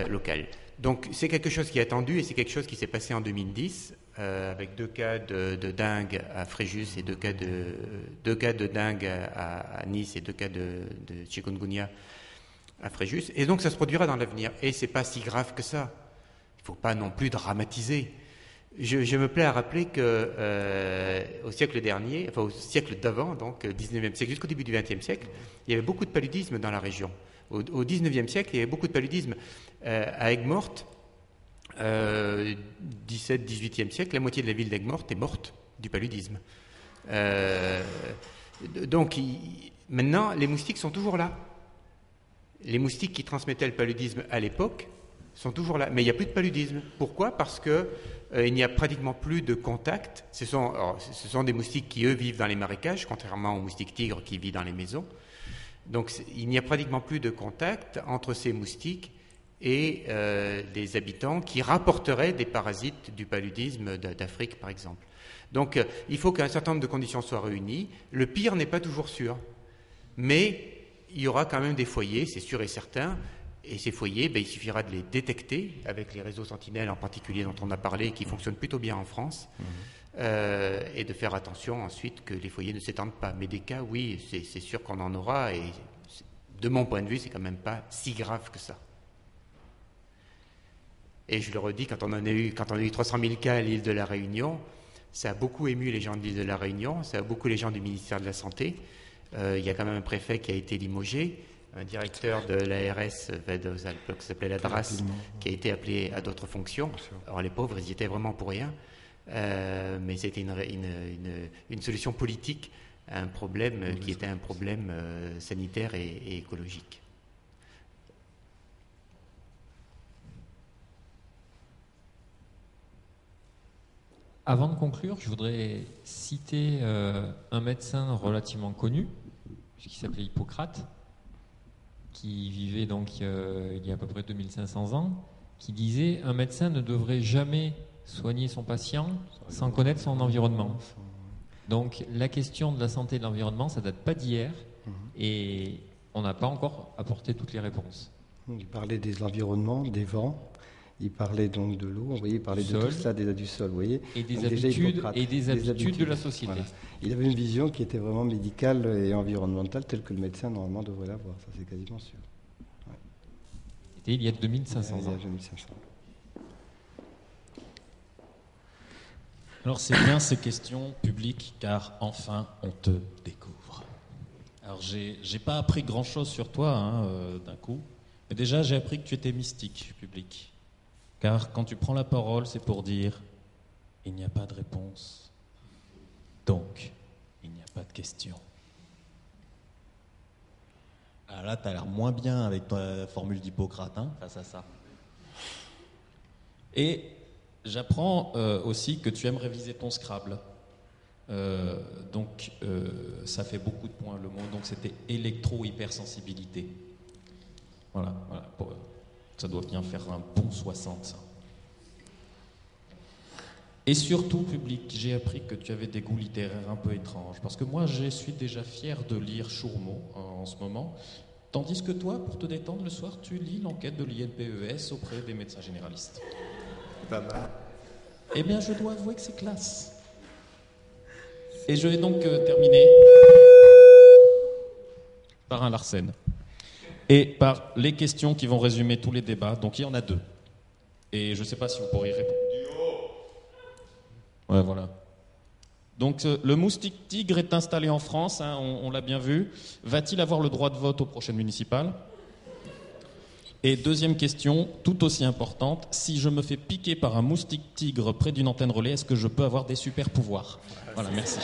local. Donc c'est quelque chose qui est attendu et c'est quelque chose qui s'est passé en 2010 avec 2 cas de dengue à Fréjus et 2 cas de dengue à Nice et 2 cas de chikungunya à Fréjus. Et donc ça se produira dans l'avenir. Et c'est pas si grave que ça. Il ne faut pas non plus dramatiser. Je me plais à rappeler que au siècle dernier, enfin au siècle d'avant, donc 19e siècle, jusqu'au début du 20e siècle, il y avait beaucoup de paludisme dans la région. Au 19e siècle, il y avait beaucoup de paludisme. À Aigues-Mortes, 17-18e siècle, la moitié de la ville d'Aigues-Mortes est morte du paludisme. Donc maintenant, les moustiques sont toujours là. Les moustiques qui transmettaient le paludisme à l'époque sont toujours là. Mais il n'y a plus de paludisme. Pourquoi ? Parce que il n'y a pratiquement plus de contact. Ce sont des moustiques qui, eux, vivent dans les marécages, contrairement aux moustiques tigres qui vivent dans les maisons. Donc il n'y a pratiquement plus de contact entre ces moustiques et des habitants qui rapporteraient des parasites du paludisme d'Afrique, par exemple. Donc il faut qu'un certain nombre de conditions soient réunies. Le pire n'est pas toujours sûr. Mais il y aura quand même des foyers, c'est sûr et certain. Et ces foyers, il suffira de les détecter avec les réseaux sentinelles en particulier dont on a parlé, qui fonctionnent plutôt bien en France, et de faire attention ensuite que les foyers ne s'étendent pas. Mais des cas, oui, c'est sûr qu'on en aura, et de mon point de vue, c'est quand même pas si grave que ça. Et je le redis, quand on a eu 300 000 cas à l'île de la Réunion, ça a beaucoup ému les gens de l'île de la Réunion, ça a beaucoup les gens du ministère de la Santé. Il y a quand même un préfet qui a été limogé, un directeur de l'ARS qui s'appelait la DRAS, qui a été appelé à d'autres fonctions. Alors les pauvres, ils y étaient vraiment pour rien, mais c'était une solution politique à un problème qui était un problème sanitaire et écologique. Avant de conclure, je voudrais citer un médecin relativement connu, qui s'appelait Hippocrate, qui vivait donc il y a à peu près 2500 ans, qui disait « Un médecin ne devrait jamais soigner son patient sans connaître son environnement ». Donc la question de la santé et de l'environnement, ça ne date pas d'hier, et on n'a pas encore apporté toutes les réponses. Il parlait de l'environnement, des vents. Il parlait donc de l'eau, vous voyez, il parlait de tout cela, du sol, vous voyez. Et des habitudes de la société. Voilà. Il avait une vision qui était vraiment médicale et environnementale, telle que le médecin normalement devrait l'avoir, ça c'est quasiment sûr. Ouais. C'était il y a 2500 ans. Il y a 2500 ans. Alors c'est bien ces questions publiques, car enfin on te découvre. Alors j'ai pas appris grand-chose sur toi d'un coup, mais déjà j'ai appris que tu étais mystique, public. Car quand tu prends la parole, c'est pour dire « il n'y a pas de réponse, donc il n'y a pas de question ». Alors là, tu as l'air moins bien avec ta formule d'Hippocrate, face à ça. Et j'apprends aussi que tu aimes réviser ton Scrabble. Donc ça fait beaucoup de points le mot, donc c'était électro-hypersensibilité. Voilà. Ça doit bien faire un bon 60, ça. Et surtout, public, j'ai appris que tu avais des goûts littéraires un peu étranges. Parce que moi, je suis déjà fier de lire Chourmeau en ce moment. Tandis que toi, pour te détendre le soir, tu lis l'enquête de l'INPES auprès des médecins généralistes. Pas mal. Eh bien, je dois avouer que c'est classe. Et je vais donc terminer par un Larsen. Et par les questions qui vont résumer tous les débats. Donc il y en a 2. Et je ne sais pas si vous pourriez répondre. Ouais, voilà. Donc le moustique tigre est installé en France, hein, on l'a bien vu. Va-t-il avoir le droit de vote aux prochaines municipales ? Et deuxième question, tout aussi importante, si je me fais piquer par un moustique tigre près d'une antenne relais, est-ce que je peux avoir des super pouvoirs ? Voilà, merci.